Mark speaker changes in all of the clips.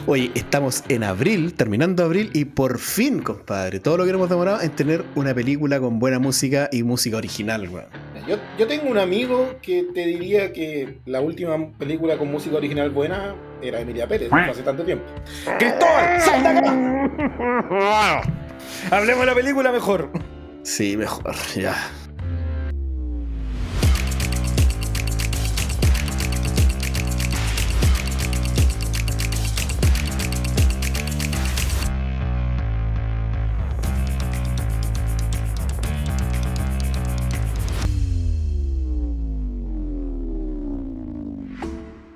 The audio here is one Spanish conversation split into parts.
Speaker 1: Oye, estamos en abril, terminando abril, y por fin, compadre, todo lo que hemos demorado en tener una película con buena música y música original, weón.
Speaker 2: Yo tengo un amigo que te diría que la última película con música original buena era Emilia Pérez, fue hace tanto tiempo. ¡Cristóbal, sal de acá! Hablemos de la película mejor.
Speaker 1: Sí, mejor, ya.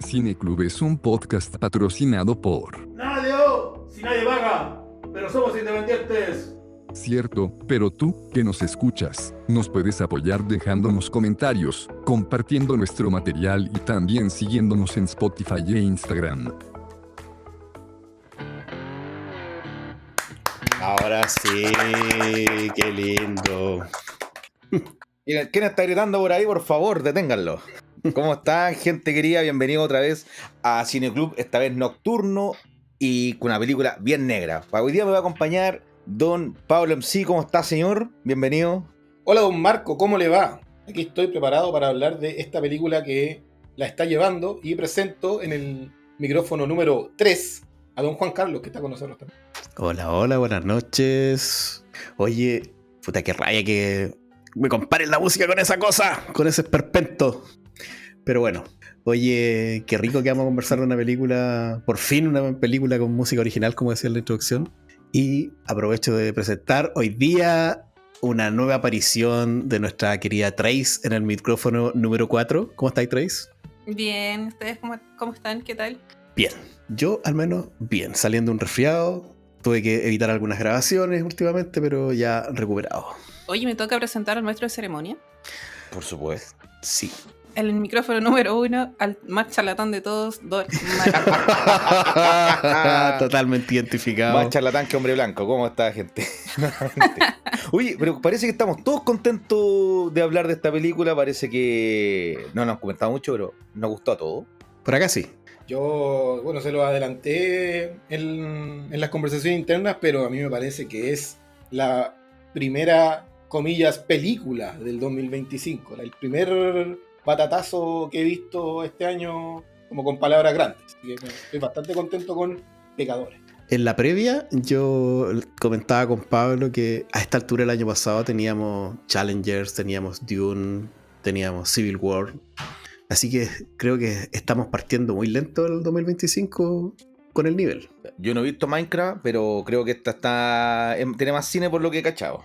Speaker 3: Cineclub es un podcast patrocinado por...
Speaker 2: ¡Nadie! ¡Si nadie paga! ¡Pero somos independientes!
Speaker 3: Cierto, pero tú, que nos escuchas, nos puedes apoyar dejándonos comentarios, compartiendo nuestro material y también siguiéndonos en Spotify e Instagram.
Speaker 1: Ahora sí, qué lindo.
Speaker 4: ¿Quién está gritando por ahí? Por favor, deténganlo. ¿Cómo están, gente querida? Bienvenido otra vez a Cineclub, esta vez nocturno y con una película bien negra. Para hoy día me va a acompañar don Pablo MC. ¿Cómo está, señor? Bienvenido.
Speaker 2: Hola, don Marco, ¿cómo le va? Aquí estoy preparado para hablar de esta película que la está llevando y presento en el micrófono número 3 a don Juan Carlos, que está con nosotros también.
Speaker 1: Hola, hola, buenas noches. Oye, puta que raya que me comparen la música con esa cosa, con ese esperpento. Pero bueno, oye, qué rico que vamos a conversar de una película, por fin una película con música original, como decía en la introducción. Y aprovecho de presentar hoy día una nueva aparición de nuestra querida Trace en el micrófono número 4. ¿Cómo estáis, Trace?
Speaker 5: Bien, ¿ustedes cómo están? ¿Qué tal?
Speaker 1: Bien, yo al menos bien, saliendo un resfriado. Tuve que evitar algunas grabaciones últimamente, pero ya recuperado.
Speaker 5: Oye, me toca presentar al maestro de ceremonia.
Speaker 4: Por supuesto.
Speaker 1: Sí.
Speaker 5: El micrófono número 1, al más charlatán de todos, don
Speaker 1: Totalmente identificado.
Speaker 4: Más charlatán que hombre blanco. ¿Cómo está, gente? Oye, pero parece que estamos todos contentos de hablar de esta película. Parece que no nos han comentado mucho, pero nos gustó a todos.
Speaker 1: Por acá sí.
Speaker 2: Yo, bueno, se lo adelanté en las conversaciones internas, pero a mí me parece que es la primera, comillas, película del 2025. El primer batatazo que he visto este año como con palabras grandes. Así que estoy bastante contento con Pecadores.
Speaker 1: En la previa yo comentaba con Pablo que a esta altura del año pasado teníamos Challengers, teníamos Dune, teníamos Civil War. Así que creo que estamos partiendo muy lento el 2025 con el nivel.
Speaker 4: Yo no he visto Minecraft, pero creo que esta tiene más cine por lo que he cachado.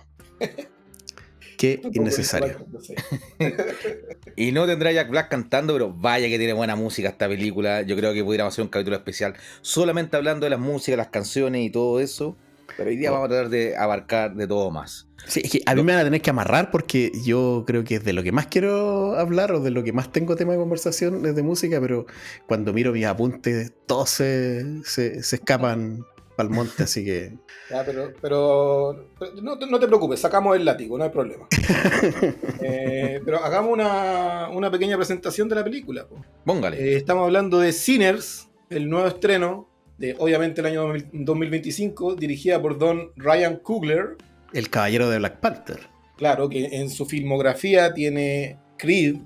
Speaker 1: Qué innecesario.
Speaker 2: No sé.
Speaker 4: Y no tendrá Jack Black cantando, pero vaya que tiene buena música esta película. Yo creo que pudiéramos hacer un capítulo especial solamente hablando de las músicas, las canciones y todo eso. Pero hoy día vamos a tratar de abarcar de todo más.
Speaker 1: Sí, es que a mí me van a tener que amarrar porque yo creo que es de lo que más quiero hablar o de lo que más tengo tema de conversación es de música, pero cuando miro mis apuntes todos se escapan al monte, así que...
Speaker 2: Ya, pero no te preocupes, sacamos el látigo, no hay problema. Pero hagamos una pequeña presentación de la película.
Speaker 4: Póngale.
Speaker 2: Estamos hablando de Sinners, el nuevo estreno de, obviamente, el año 2025, dirigida por don Ryan Coogler.
Speaker 1: El caballero de Black Panther.
Speaker 2: Claro, que en su filmografía tiene Creed,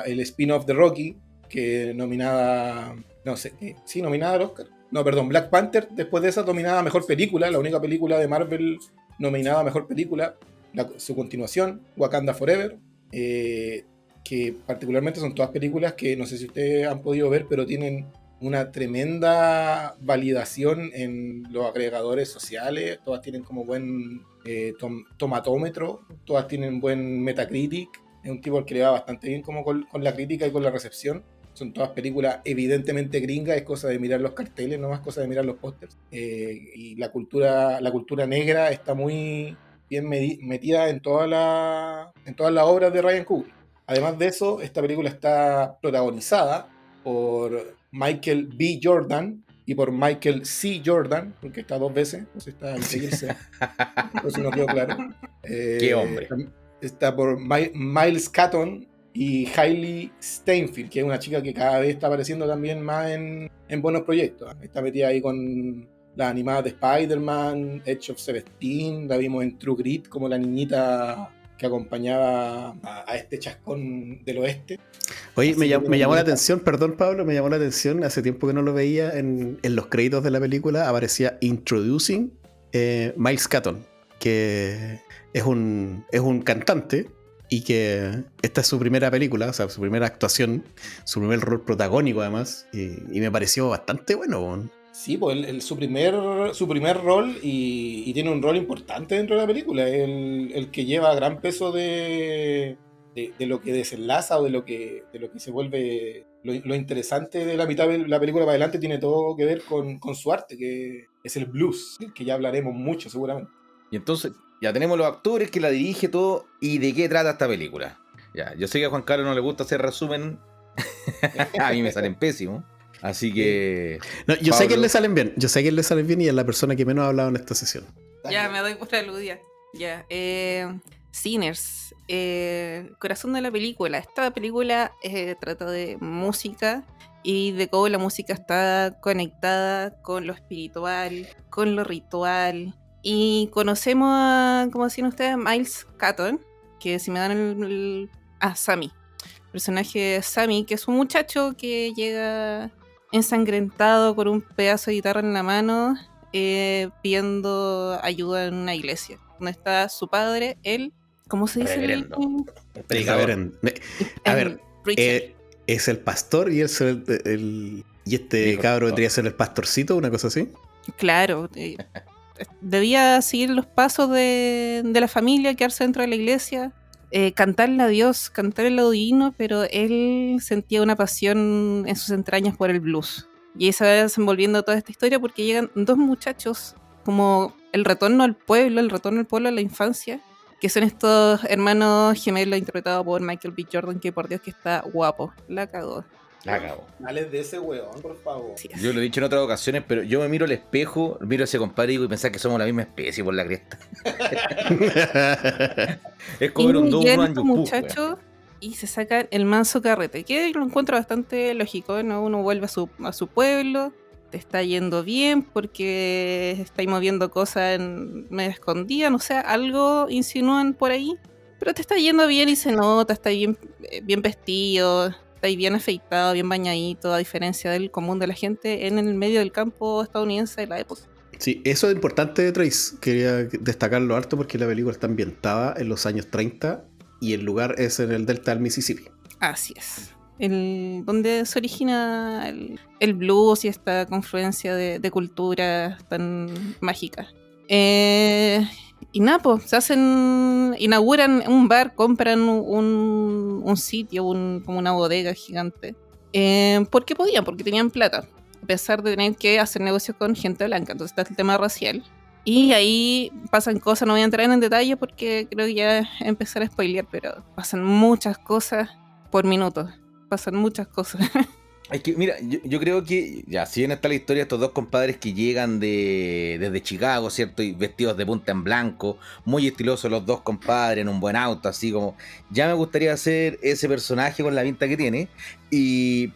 Speaker 2: el spin-off de Rocky, que nominada, no sé, sí, nominada al Oscar. No, perdón, Black Panther, después de esa nominada a Mejor Película, la única película de Marvel nominada a Mejor Película, su continuación, Wakanda Forever, que particularmente son todas películas que no sé si ustedes han podido ver, pero tienen una tremenda validación en los agregadores sociales, todas tienen como buen tomatómetro, todas tienen buen Metacritic, es un tipo al que le va bastante bien como con la crítica y con la recepción. Son todas películas evidentemente gringas, es cosa de mirar los carteles, no más cosa de mirar los pósters. Y la cultura negra está muy bien metida en todas las obras de Ryan Coogler. Además de eso, esta película está protagonizada por Michael B. Jordan y por Michael C. Jordan, porque está dos veces, entonces está al seguirse, por si no quedó claro.
Speaker 4: Qué hombre.
Speaker 2: Está por Miles Catton y Hailey Steinfeld, que es una chica que cada vez está apareciendo también más en buenos proyectos. Está metida ahí con las animadas de Spider-Man, Edge of Seventeen, la vimos en True Grit como la niñita que acompañaba a este chascón del oeste.
Speaker 1: Oye,
Speaker 2: Así
Speaker 1: me
Speaker 2: que
Speaker 1: llamó
Speaker 2: tiene
Speaker 1: la
Speaker 2: bonita-
Speaker 1: atención, perdón Pablo, me llamó la atención, hace tiempo que no lo veía, en los créditos de la película aparecía Introducing Miles Catton, que es un cantante y que esta es su primera película, o sea, su primera actuación, su primer rol protagónico además, y me pareció bastante bueno. Weón.
Speaker 2: Sí, pues su primer rol y tiene un rol importante dentro de la película. Es el que lleva gran peso de lo que desenlaza o de lo que se vuelve. Lo interesante de la mitad de la película para adelante tiene todo que ver con su arte, que es el blues, del que ya hablaremos mucho seguramente.
Speaker 4: Y entonces, ya tenemos los actores que la dirige todo y de qué trata esta película. Ya, yo sé que a Juan Carlos no le gusta hacer resumen. A mí me salen pésimos. Así que.
Speaker 1: No, yo sé
Speaker 4: Pablo.
Speaker 1: que él le salen bien, yo sé que él le salen bien y es la persona que menos ha hablado en esta sesión.
Speaker 5: Ya, me doy por aludida. Ya. Sinners. Corazón de la película. Esta película trata de música y de cómo la música está conectada con lo espiritual, con lo ritual. Y conocemos a, como decían ustedes, Miles Catton, que si me dan Sammy. El personaje Sammy, que es un muchacho que llega ensangrentado con un pedazo de guitarra en la mano, pidiendo ayuda en una iglesia, donde está su padre, él, ¿cómo se dice?
Speaker 4: Reverendo. El
Speaker 1: A
Speaker 4: predicador.
Speaker 1: ver,
Speaker 5: Richard.
Speaker 1: es el pastor y y este
Speaker 4: Hijo,
Speaker 1: cabro
Speaker 4: no.
Speaker 1: vendría a ser el pastorcito, una cosa así.
Speaker 5: Claro, debía seguir los pasos de la familia, quedarse dentro de la iglesia, cantarle a Dios, cantarle lo divino, pero él sentía una pasión en sus entrañas por el blues. Y se va desenvolviendo toda esta historia porque llegan dos muchachos, como el retorno al pueblo a la infancia, que son estos hermanos gemelos interpretados por Michael B. Jordan, que por Dios que está guapo, la cagó.
Speaker 4: La cago.
Speaker 2: Dale de ese weón, por favor.
Speaker 5: Sí.
Speaker 4: Yo lo he dicho en otras ocasiones, pero yo me miro al espejo, miro a ese compadre y digo y pensar que somos la misma especie por la cresta. Es como ver un
Speaker 5: Y
Speaker 4: Don
Speaker 5: llegan
Speaker 4: Juan
Speaker 5: estos
Speaker 4: Yupu,
Speaker 5: muchachos y se sacan el manso carrete, que lo encuentro bastante lógico, ¿no? Uno vuelve a su pueblo, te está yendo bien porque estáis moviendo cosas en medio escondida, no sé, algo insinúan por ahí, pero te está yendo bien y se nota, está bien vestido, está bien afeitado, bien bañadito, a diferencia del común de la gente en el medio del campo estadounidense de la época.
Speaker 1: Sí, eso es importante de Trace. Quería destacarlo alto porque la película está ambientada en los años 30 y el lugar es en el delta del Mississippi.
Speaker 5: Así es. Donde se origina el blues y esta confluencia de culturas tan mágicas. Y nada, pues, inauguran un bar, compran un sitio, como una bodega gigante. Porque podían, porque tenían plata, a pesar de tener que hacer negocios con gente blanca. Entonces está el tema racial. Y ahí pasan cosas, no voy a entrar en detalle porque creo que ya empezar a spoilear, pero pasan muchas cosas por minuto. Pasan muchas cosas.
Speaker 4: Es que, mira, yo creo que, ya, si bien está la historia de estos dos compadres que llegan desde Chicago, ¿cierto? Y vestidos de punta en blanco, muy estilosos los dos compadres, en un buen auto, así como, ya me gustaría hacer ese personaje con la pinta que tiene,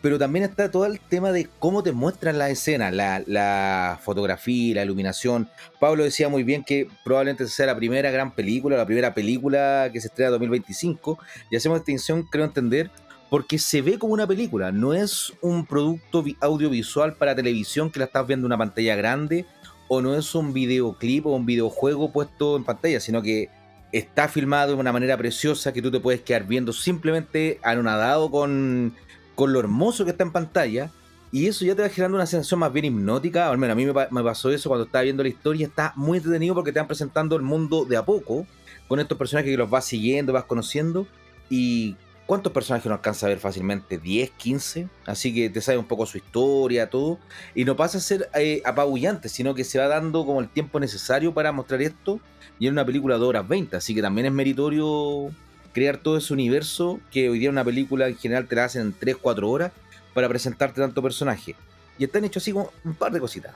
Speaker 4: pero también está todo el tema de cómo te muestran las escenas, la fotografía, la iluminación. Pablo decía muy bien que probablemente sea la primera gran película, la primera película que se estrena en 2025, y hacemos distinción, creo entender, porque se ve como una película, no es un producto audiovisual para televisión que la estás viendo en una pantalla grande, o no es un videoclip o un videojuego puesto en pantalla, sino que está filmado de una manera preciosa que tú te puedes quedar viendo simplemente anonadado con lo hermoso que está en pantalla, y eso ya te va generando una sensación más bien hipnótica. Al menos a mí me pasó eso cuando estaba viendo la historia. Está muy entretenido porque te van presentando el mundo de a poco, con estos personajes que los vas siguiendo, vas conociendo, y ¿cuántos personajes uno alcanza a ver fácilmente? 10, 15. Así que te sabe un poco su historia, todo. Y no pasa a ser apabullante, sino que se va dando como el tiempo necesario para mostrar esto. Y en una película de horas 20. Así que también es meritorio crear todo ese universo que hoy día una película en general te la hacen en 3, 4 horas para presentarte tanto personaje. Y están hechos así como un par de cositas.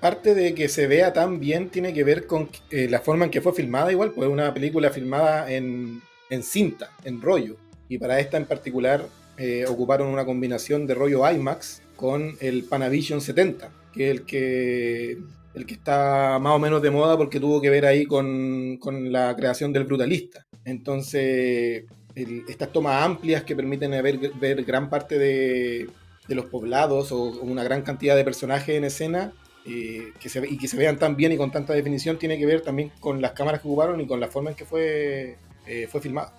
Speaker 2: Parte de que se vea tan bien tiene que ver con la forma en que fue filmada igual, pues es una película filmada en cinta, en rollo. y para esta en particular ocuparon una combinación de rollo IMAX con el Panavision 70, que es el que está más o menos de moda porque tuvo que ver ahí con la creación del Brutalista. Entonces, estas tomas amplias que permiten ver gran parte de los poblados o una gran cantidad de personajes en escena, que se vean tan bien y con tanta definición, tiene que ver también con las cámaras que ocuparon y con la forma en que fue filmado.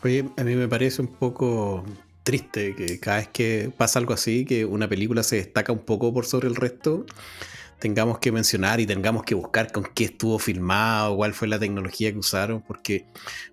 Speaker 1: Oye, a mí me parece un poco triste que cada vez que pasa algo así, que una película se destaca un poco por sobre el resto, tengamos que mencionar y tengamos que buscar con qué estuvo filmado, cuál fue la tecnología que usaron, porque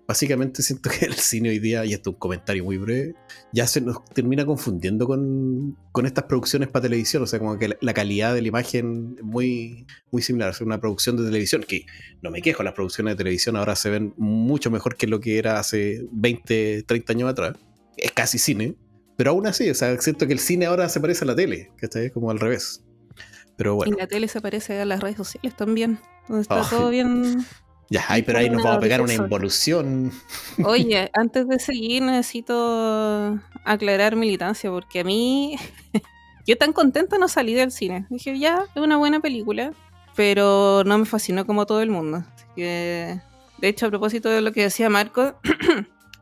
Speaker 1: básicamente siento que el cine hoy día, y esto es un comentario muy breve, ya se nos termina confundiendo con estas producciones para televisión. O sea, como que la calidad de la imagen es muy, muy similar. O sea, una producción de televisión, que no me quejo, las producciones de televisión ahora se ven mucho mejor que lo que era hace 20, 30 años atrás. Es casi cine, pero aún así, o sea, siento que el cine ahora se parece a la tele, que está como al revés. Pero bueno.
Speaker 5: Y la tele se parece a las redes sociales también, donde está
Speaker 1: Oh,
Speaker 5: todo bien.
Speaker 1: ya, pero ahí nos vamos a pegar una involución.
Speaker 5: Oye, antes de seguir necesito aclarar militancia, porque a mí, yo tan contenta no salí del cine. Dije, ya, es una buena película, pero no me fascinó como todo el mundo. Así que, de hecho, a propósito de lo que decía Marco,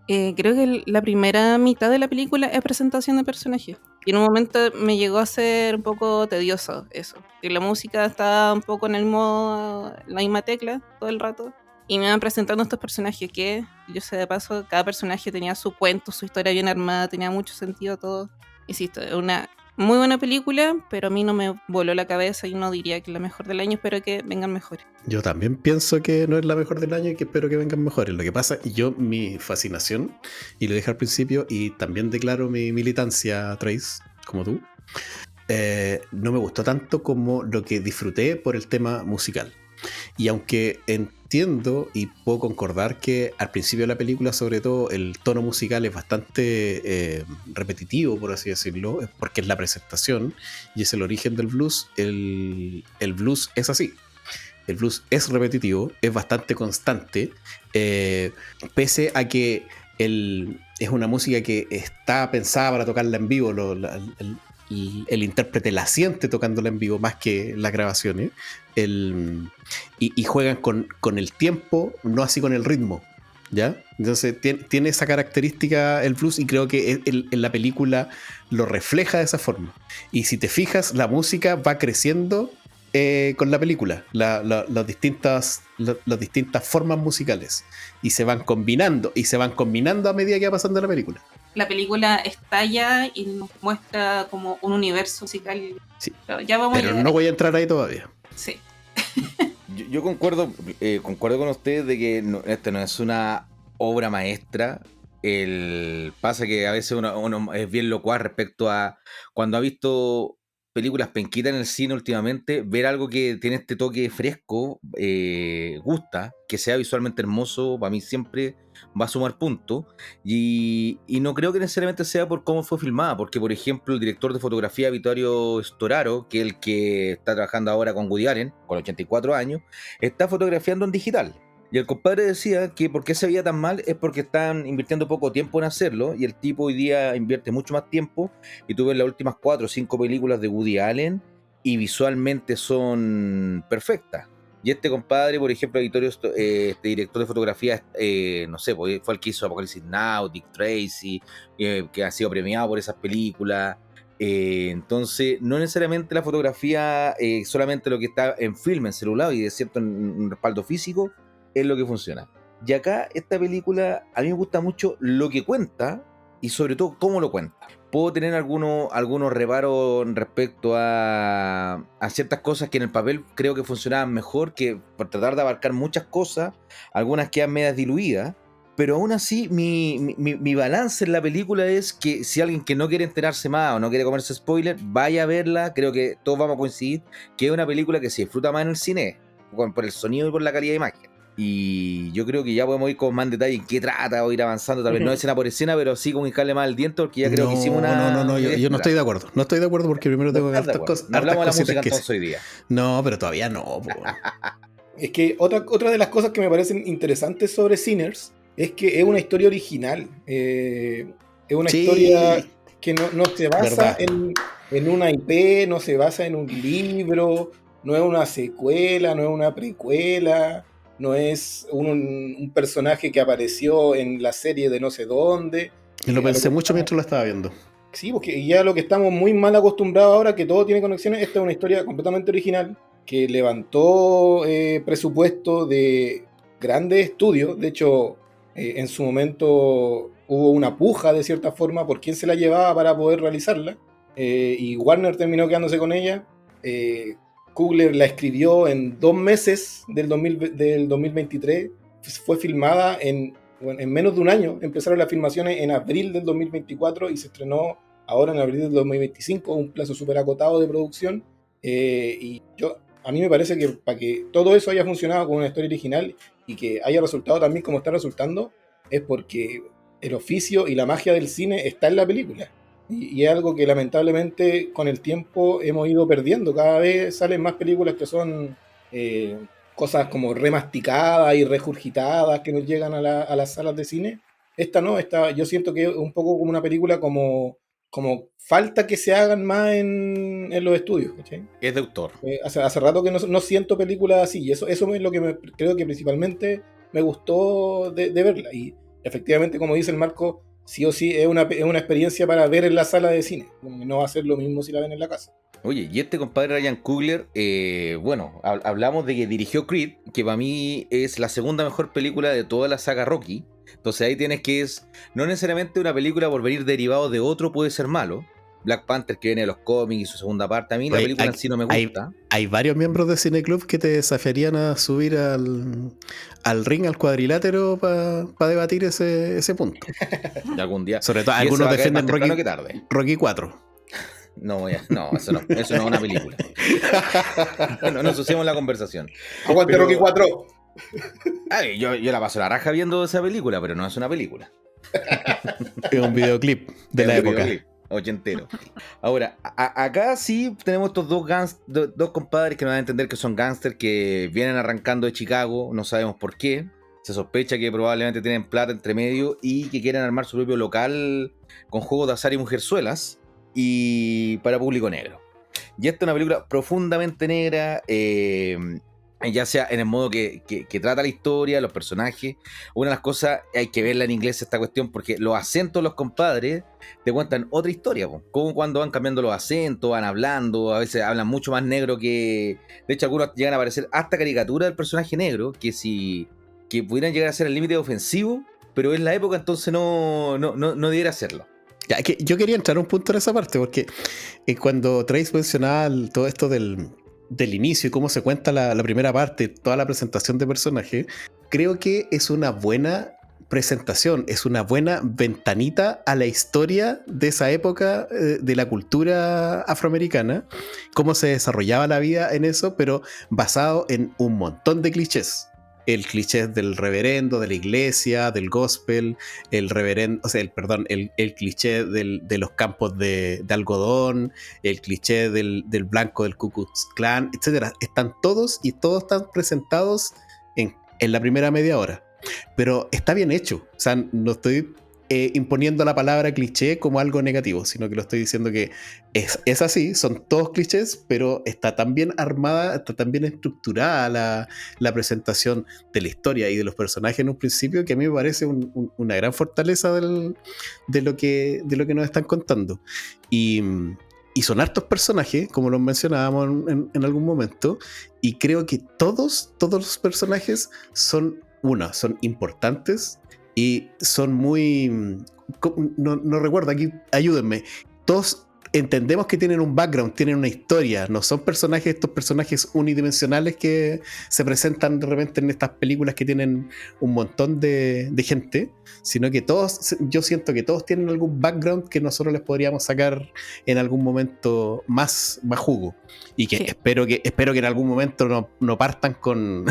Speaker 5: creo que la primera mitad de la película es presentación de personajes. Y en un momento me llegó a ser un poco tedioso eso. Que la música estaba un poco en el modo, la misma tecla todo el rato. Y me iban presentando estos personajes que, yo sé de paso, cada personaje tenía su cuento, su historia bien armada, tenía mucho sentido todo. Insisto, es una muy buena película, pero a mí no me voló la cabeza y no diría que es la mejor del año. Espero que vengan mejores.
Speaker 1: Yo también pienso que no es la mejor del año y que espero que vengan mejores. Lo que pasa, mi fascinación, y lo dije al principio, y también declaro mi militancia, Trace, como tú, no me gustó tanto como lo que disfruté por el tema musical. Y aunque entiendo y puedo concordar que al principio de la película, sobre todo, el tono musical es bastante repetitivo, por así decirlo, porque es la presentación y es el origen del blues, el blues es así. El blues es repetitivo, es bastante constante, pese a que es una música que está pensada para tocarla en vivo. El intérprete la siente tocándola en vivo más que las grabaciones, y juegan con el tiempo, no así con el ritmo, ¿ya? Entonces tiene esa característica el blues, y creo que en la película lo refleja de esa forma. Y si te fijas, la música va creciendo con la película, las distintas formas musicales, y se van combinando a medida que va pasando la película.
Speaker 5: La película estalla y nos muestra como un universo musical.
Speaker 1: Sí,
Speaker 5: pero
Speaker 1: no voy a entrar ahí todavía.
Speaker 5: Sí.
Speaker 4: Yo concuerdo con ustedes de que esto no es una obra maestra. Pasa que a veces uno es bien locuaz respecto a cuando ha visto películas penquitas en el cine últimamente, ver algo que tiene este toque fresco, gusta, que sea visualmente hermoso, para mí siempre va a sumar puntos, y no creo que necesariamente sea por cómo fue filmada, porque por ejemplo el director de fotografía Vittorio Storaro, que es el que está trabajando ahora con Woody Allen, con 84 años, está fotografiando en digital. Y el compadre decía que por qué se veía tan mal es porque están invirtiendo poco tiempo en hacerlo, y el tipo hoy día invierte mucho más tiempo, y tú ves las últimas 4 o 5 películas de Woody Allen y visualmente son perfectas. Y este compadre, por ejemplo, este director de fotografía, no sé, fue el que hizo Apocalipsis Now, Dick Tracy, que ha sido premiado por esas películas. Entonces, no necesariamente la fotografía, solamente lo que está en film, en celular y de cierto en respaldo físico, es lo que funciona. Y acá, esta película, a mí me gusta mucho lo que cuenta y sobre todo cómo lo cuenta. Puedo tener algunos reparos respecto a ciertas cosas que en el papel creo que funcionaban mejor, que por tratar de abarcar muchas cosas, algunas quedan medias diluidas, pero aún así mi balance en la película es que si alguien que no quiere enterarse más o no quiere comerse spoiler, vaya a verla. Creo que todos vamos a coincidir que es una película que se disfruta más en el cine, por el sonido y por la calidad de imagen. Y yo creo que ya podemos ir con más detalle en qué trata o ir avanzando, tal vez no escena por escena, pero sí con hincarle más al diente, porque ya creo que hicimos una...
Speaker 1: No, yo no estoy de acuerdo. No estoy de acuerdo porque primero tengo hartas cosas.
Speaker 4: No hablamos de la música entonces hoy día.
Speaker 1: No, pero todavía no.
Speaker 2: Es que otra de las cosas que me parecen interesantes sobre Sinners es que es una historia original. Es una
Speaker 1: Sí,
Speaker 2: historia que no se basa
Speaker 1: verdad.
Speaker 2: en una IP, no se basa en un libro, no es una secuela, no es una precuela, no es un personaje que apareció en la serie de no sé dónde.
Speaker 1: Y lo
Speaker 2: A lo que
Speaker 1: pensé mucho
Speaker 2: estamos,
Speaker 1: mientras lo estaba viendo.
Speaker 2: sí, porque ya lo que estamos muy mal acostumbrados ahora, que todo tiene conexiones, esta es una historia completamente original, que levantó presupuesto de grandes estudios. De hecho, en su momento hubo una puja de cierta forma por quién se la llevaba para poder realizarla, y Warner terminó quedándose con ella. Coogler la escribió en 2 meses del 2023, fue filmada en menos de un año. Empezaron las filmaciones en abril del 2024 y se estrenó ahora en abril del 2025, un plazo súper acotado de producción. A mí me parece que para que todo eso haya funcionado con una historia original y que haya resultado también como está resultando, es porque el oficio y la magia del cine está en la película. Y es algo que lamentablemente con el tiempo hemos ido perdiendo. Cada vez salen más películas que son eh, cosas como remasticadas y regurgitadas que nos llegan a las salas de cine. Esta no, yo siento que es un poco como una película como falta que se hagan más en los estudios, ¿cachai?
Speaker 4: Es de autor.
Speaker 2: Hace rato que no siento películas así, y eso es lo que creo que principalmente me gustó de verla. Y efectivamente, como dice el Marco, sí o sí es una experiencia para ver en la sala de cine. No va a ser lo mismo si la ven en la casa.
Speaker 4: Oye, y este compadre Ryan Coogler, bueno, hablamos de que dirigió Creed, que para mí es la segunda mejor película de toda la saga Rocky. Entonces ahí tienes que no necesariamente una película por venir derivado de otro puede ser malo. Black Panther, que viene de los cómics y su segunda parte, a mí la
Speaker 1: Oye,
Speaker 4: película en sí no me gusta.
Speaker 1: hay varios miembros de Cineclub que te desafiarían a subir al ring, al cuadrilátero, para debatir ese punto.
Speaker 4: Y algún día.
Speaker 1: Sobre todo,
Speaker 4: Y ese
Speaker 1: algunos
Speaker 4: va a caer más
Speaker 1: defienden
Speaker 4: temprano que tarde.
Speaker 1: Rocky 4.
Speaker 4: No, eso no es una película. No asociamos la conversación.
Speaker 2: ¡Aguante
Speaker 4: Pero-
Speaker 2: Rocky 4!
Speaker 4: Ay, yo la paso la raja viendo esa película, pero no es una película.
Speaker 1: Es un videoclip de
Speaker 4: Es
Speaker 1: la
Speaker 4: un
Speaker 1: época.
Speaker 4: videoclip ochentero. Ahora, acá sí tenemos estos dos compadres que nos van a entender que son gángsters que vienen arrancando de Chicago, no sabemos por qué. Se sospecha que probablemente tienen plata entre medio y que quieren armar su propio local con juegos de azar y mujerzuelas y para público negro. Y esta es una película profundamente negra, ya sea en el modo que trata la historia, los personajes. Una de las cosas, hay que verla en inglés esta cuestión, porque los acentos de los compadres te cuentan otra historia, po. Como cuando van cambiando los acentos, van hablando, a veces hablan mucho más negro que... De hecho, algunos llegan a aparecer hasta caricatura del personaje negro, que pudieran llegar a ser el límite ofensivo, pero en la época entonces no debiera hacerlo.
Speaker 1: Ya, que yo quería entrar un punto en esa parte, porque cuando Trace mencionaba todo esto del inicio y cómo se cuenta la primera parte, toda la presentación de personaje, creo que es una buena presentación, es una buena ventanita a la historia de esa época, de la cultura afroamericana, cómo se desarrollaba la vida en eso, pero basado en un montón de clichés. El cliché del reverendo, de la iglesia, del gospel, el cliché de los campos de algodón, el cliché del blanco del Ku Klux Klan, etc. Están todos están presentados en la primera media hora. Pero está bien hecho. O sea, no estoy imponiendo la palabra cliché como algo negativo, sino que lo estoy diciendo que es así, son todos clichés, pero está tan bien armada, está tan bien estructurada la presentación de la historia y de los personajes en un principio, que a mí me parece una gran fortaleza de lo que nos están contando. Y son hartos personajes, como los mencionábamos en algún momento, y creo que todos los personajes son importantes y son muy... No recuerdo, aquí ayúdenme. Todos entendemos que tienen un background, tienen una historia, no son estos personajes unidimensionales que se presentan de repente en estas películas que tienen un montón de gente, sino que yo siento que todos tienen algún background que nosotros les podríamos sacar en algún momento más jugo. Y que, sí, espero que en algún momento no partan con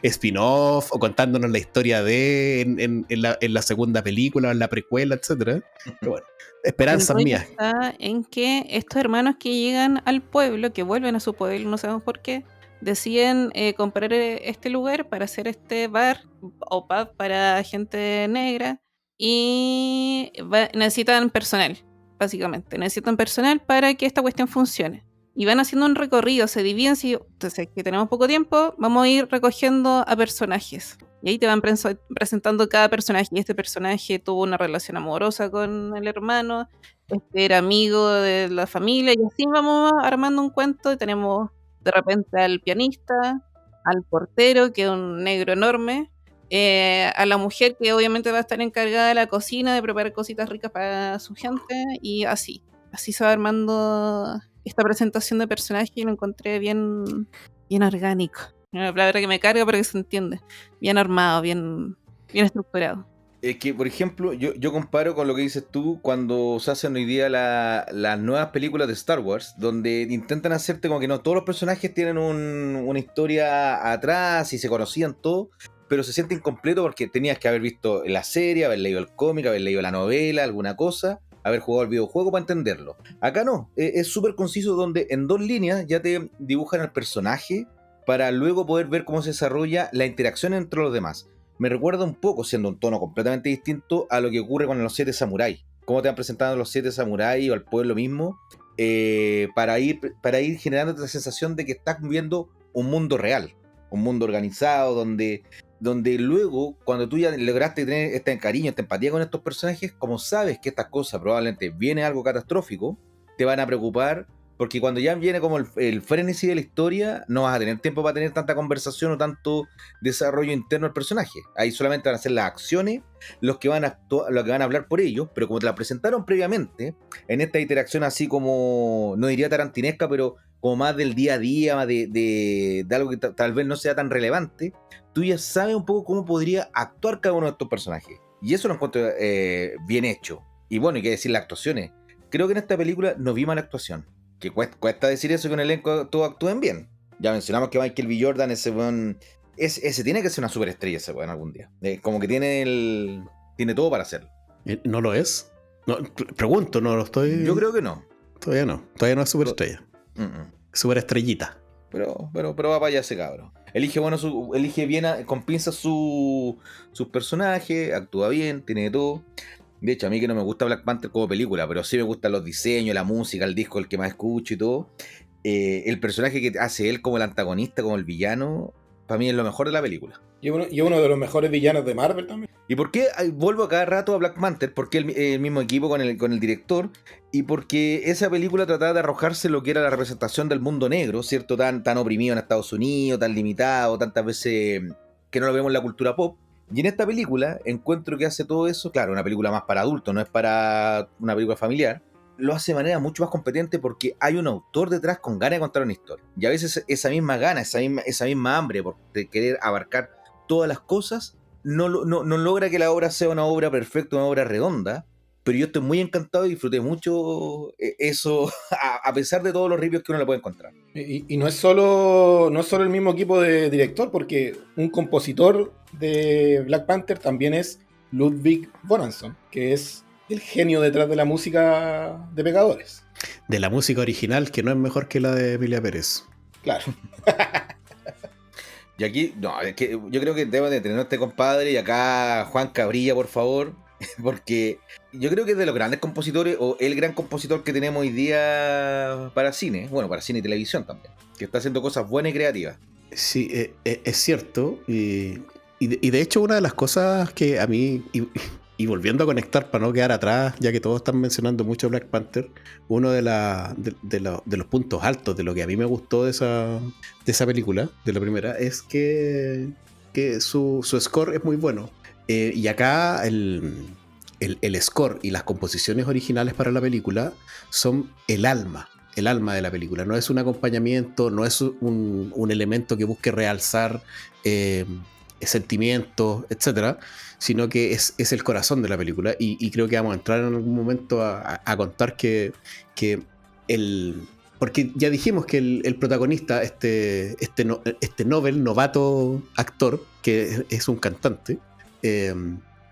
Speaker 1: spin-off o contándonos la historia en la segunda película o en la precuela, etcétera. Pero bueno, esperanzas mías.
Speaker 5: Está en que estos hermanos que llegan al pueblo, que vuelven a su pueblo, no sabemos por qué, deciden comprar este lugar para hacer este bar o pub para gente negra y necesitan personal, básicamente. Necesitan personal para que esta cuestión funcione. Y van haciendo un recorrido, se dividen, entonces que tenemos poco tiempo, vamos a ir recogiendo a personajes. Y ahí te van presentando cada personaje. Y este personaje tuvo una relación amorosa con el hermano, este era amigo de la familia, y así vamos armando un cuento. Y tenemos de repente al pianista, al portero, que es un negro enorme, a la mujer que obviamente va a estar encargada de la cocina, de preparar cositas ricas para su gente, y así se va armando esta presentación de personaje y lo encontré bien orgánico. Una palabra que me carga pero que se entiende. Bien armado, bien estructurado.
Speaker 4: Es que, por ejemplo, yo comparo con lo que dices tú cuando se hacen hoy día las nuevas películas de Star Wars, donde intentan hacerte como que no, todos los personajes tienen una historia atrás y se conocían todos, pero se siente incompleto porque tenías que haber visto la serie, haber leído el cómic, haber leído la novela, alguna cosa, haber jugado el videojuego para entenderlo. Acá no, es súper conciso, donde en 2 líneas ya te dibujan al personaje para luego poder ver cómo se desarrolla la interacción entre los demás. Me recuerda un poco, siendo un tono completamente distinto, a lo que ocurre con los 7 samuráis. Cómo te han presentado los 7 samuráis o al pueblo mismo, para ir generando esta sensación de que estás viendo un mundo real, un mundo organizado, donde luego, cuando tú ya lograste tener este cariño, esta empatía con estos personajes, como sabes que estas cosas probablemente viene algo catastrófico, te van a preocupar, porque cuando ya viene como el frenesí de la historia, no vas a tener tiempo para tener tanta conversación o tanto desarrollo interno del personaje. Ahí solamente van a ser las acciones los que van a hablar por ellos, pero como te la presentaron previamente, en esta interacción así como, no diría tarantinesca, pero como más del día a día, más de algo que tal vez no sea tan relevante, tú ya sabes un poco cómo podría actuar cada uno de estos personajes. Y eso lo encuentro bien hecho. Y bueno, hay que decir las actuaciones. Creo que en esta película no vi mala actuación. Que cuesta decir eso, que en el elenco todos actúen bien. Ya mencionamos que Michael B. Jordan, ese weón, ese tiene que ser una superestrella ese weón algún día. Como que tiene todo para hacerlo.
Speaker 1: ¿No lo es? No, pregunto, no lo estoy...
Speaker 4: Yo creo que no.
Speaker 1: Todavía no es superestrella. Superestrellita.
Speaker 4: Pero va para allá ese cabro. Elige bien con pinzas sus personajes, actúa bien, tiene de todo. De hecho, a mí que no me gusta Black Panther como película, pero sí me gustan los diseños, la música, el disco, el que más escucho y todo. El personaje que hace él como el antagonista, como el villano, para mí es lo mejor de la película.
Speaker 2: Y uno de los mejores villanos de Marvel también.
Speaker 4: ¿Y por qué vuelvo a cada rato a Black Panther? Porque el mismo equipo con el director, y porque esa película trataba de arrojarse lo que era la representación del mundo negro, ¿cierto? Tan oprimido en Estados Unidos, tan limitado, tantas veces que no lo vemos en la cultura pop. Y en esta película encuentro que hace todo eso, claro, una película más para adultos, no es para una película familiar, lo hace de manera mucho más competente porque hay un autor detrás con ganas de contar una historia. Y a veces esa misma gana, esa misma hambre de querer abarcar todas las cosas, no logra que la obra sea una obra perfecta, una obra redonda, pero yo estoy muy encantado y disfruté mucho eso, a pesar de todos los ripios que uno le puede encontrar.
Speaker 2: Y no es solo el mismo equipo de director, porque un compositor de Black Panther también es Ludwig Göransson, que es el genio detrás de la música de Pecadores.
Speaker 1: De la música original, que no es mejor que la de Emilia Pérez.
Speaker 2: Claro.
Speaker 4: Y aquí, no, es que yo creo que debo de tener a este compadre y acá Juan Cabrilla, por favor, porque yo creo que es de los grandes compositores, o el gran compositor que tenemos hoy día para cine, bueno, para cine y televisión también, que está haciendo cosas buenas y creativas.
Speaker 1: Sí, es cierto. Y de hecho, una de las cosas que a mí, y volviendo a conectar para no quedar atrás, ya que todos están mencionando mucho Black Panther, uno de los puntos altos de lo que a mí me gustó de esa película, de la primera, es que su score es muy bueno. Y acá el score y las composiciones originales para la película son el alma de la película. No es un acompañamiento, no es un elemento que busque realzar sentimientos, etcétera, sino que es el corazón de la película. Y creo que vamos a entrar en algún momento a contar que porque ya dijimos que el protagonista, este novato actor, que es un cantante,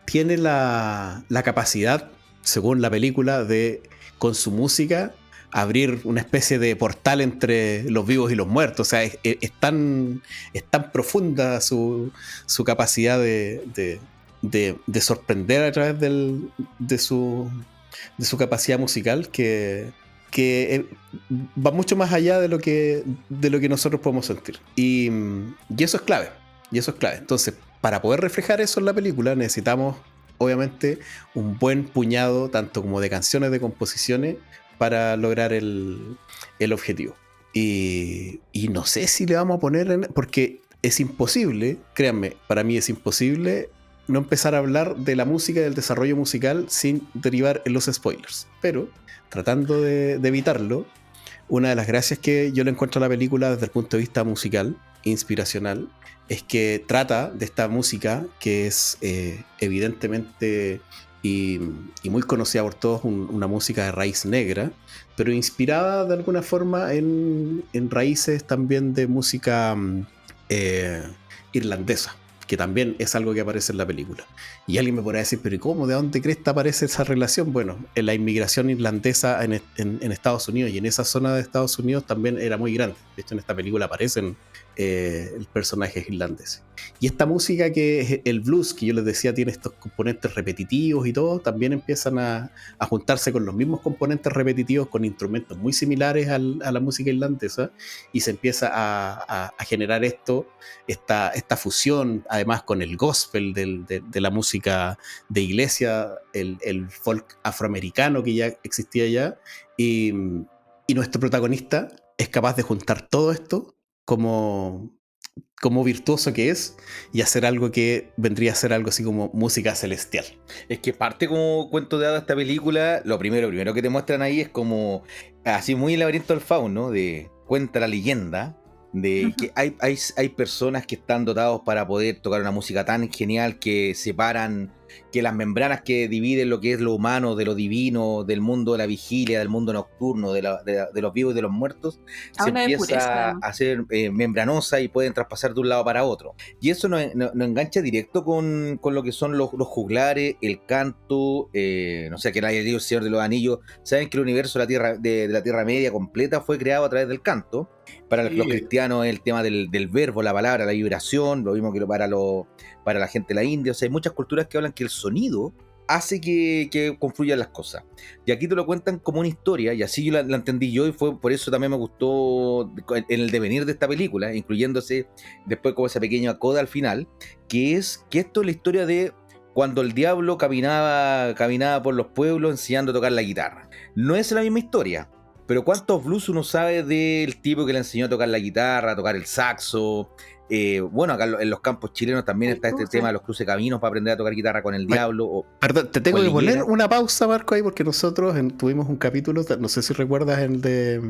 Speaker 1: tiene la capacidad, según la película, de, con su música, abrir una especie de portal entre los vivos y los muertos. O sea, es tan profunda su capacidad de sorprender a través de su capacidad musical que va mucho más allá de lo que nosotros podemos sentir. Y eso es clave. Entonces, para poder reflejar eso en la película, necesitamos, obviamente, un buen puñado, tanto como de canciones, de composiciones, para lograr el objetivo. Y no sé si le vamos a poner porque es imposible, créanme, para mí es imposible no empezar a hablar de la música y del desarrollo musical sin derivar en los spoilers. Pero, tratando de evitarlo, una de las gracias que yo le encuentro a la película desde el punto de vista musical, inspiracional, es que trata de esta música que es evidentemente y muy conocida por todos, una música de raíz negra, pero inspirada de alguna forma en raíces también de música irlandesa, que también es algo que aparece en la película. Y alguien me podrá decir, pero ¿y cómo? ¿De dónde cresta aparece esa relación? Bueno, en la inmigración irlandesa en Estados Unidos, y en esa zona de Estados Unidos también era muy grande. De hecho, en esta película aparecen personajes irlandeses. Y esta música, que es el blues, que yo les decía tiene estos componentes repetitivos y todo, también empiezan a juntarse con los mismos componentes repetitivos, con instrumentos muy similares a la música irlandesa, y se empieza a generar esta fusión, además con el gospel de la música de iglesia, el folk afroamericano que ya existía allá, y nuestro protagonista es capaz de juntar todo esto como virtuoso que es, y hacer algo que vendría a ser algo así como música celestial.
Speaker 4: Es que parte como cuento de hadas esta película, lo primero que te muestran ahí es como así muy el laberinto del fauno, de cuenta la leyenda de que hay personas que están dotados para poder tocar una música tan genial que separan, que las membranas que dividen lo que es lo humano de lo divino, del mundo de la vigilia, del mundo nocturno, de los vivos y de los muertos, se empieza a hacer membranosa y pueden traspasar de un lado para otro. Y eso nos engancha directo con lo que son los juglares, el canto, no sé, que haya leído El Señor de los Anillos, saben que el universo de la Tierra Media completa fue creado a través del canto. Para los cristianos el tema del verbo, la palabra, la vibración, lo mismo que para la gente de la India. O sea, hay muchas culturas que hablan que el sonido hace que confluyan las cosas. Y aquí te lo cuentan como una historia, y así yo la entendí yo, y fue por eso también me gustó en el devenir de esta película, incluyéndose después como esa pequeña coda al final, que es que esto es la historia de cuando el diablo caminaba por los pueblos enseñando a tocar la guitarra. No es la misma historia, pero ¿cuántos blues uno sabe del tipo que le enseñó a tocar la guitarra, a tocar el saxo? Bueno, acá en los campos chilenos también está este tema de los cruces caminos para aprender a tocar guitarra con el diablo.
Speaker 1: Perdón, te tengo que poner una pausa, Marco, ahí, porque nosotros tuvimos un capítulo, no sé si recuerdas el de...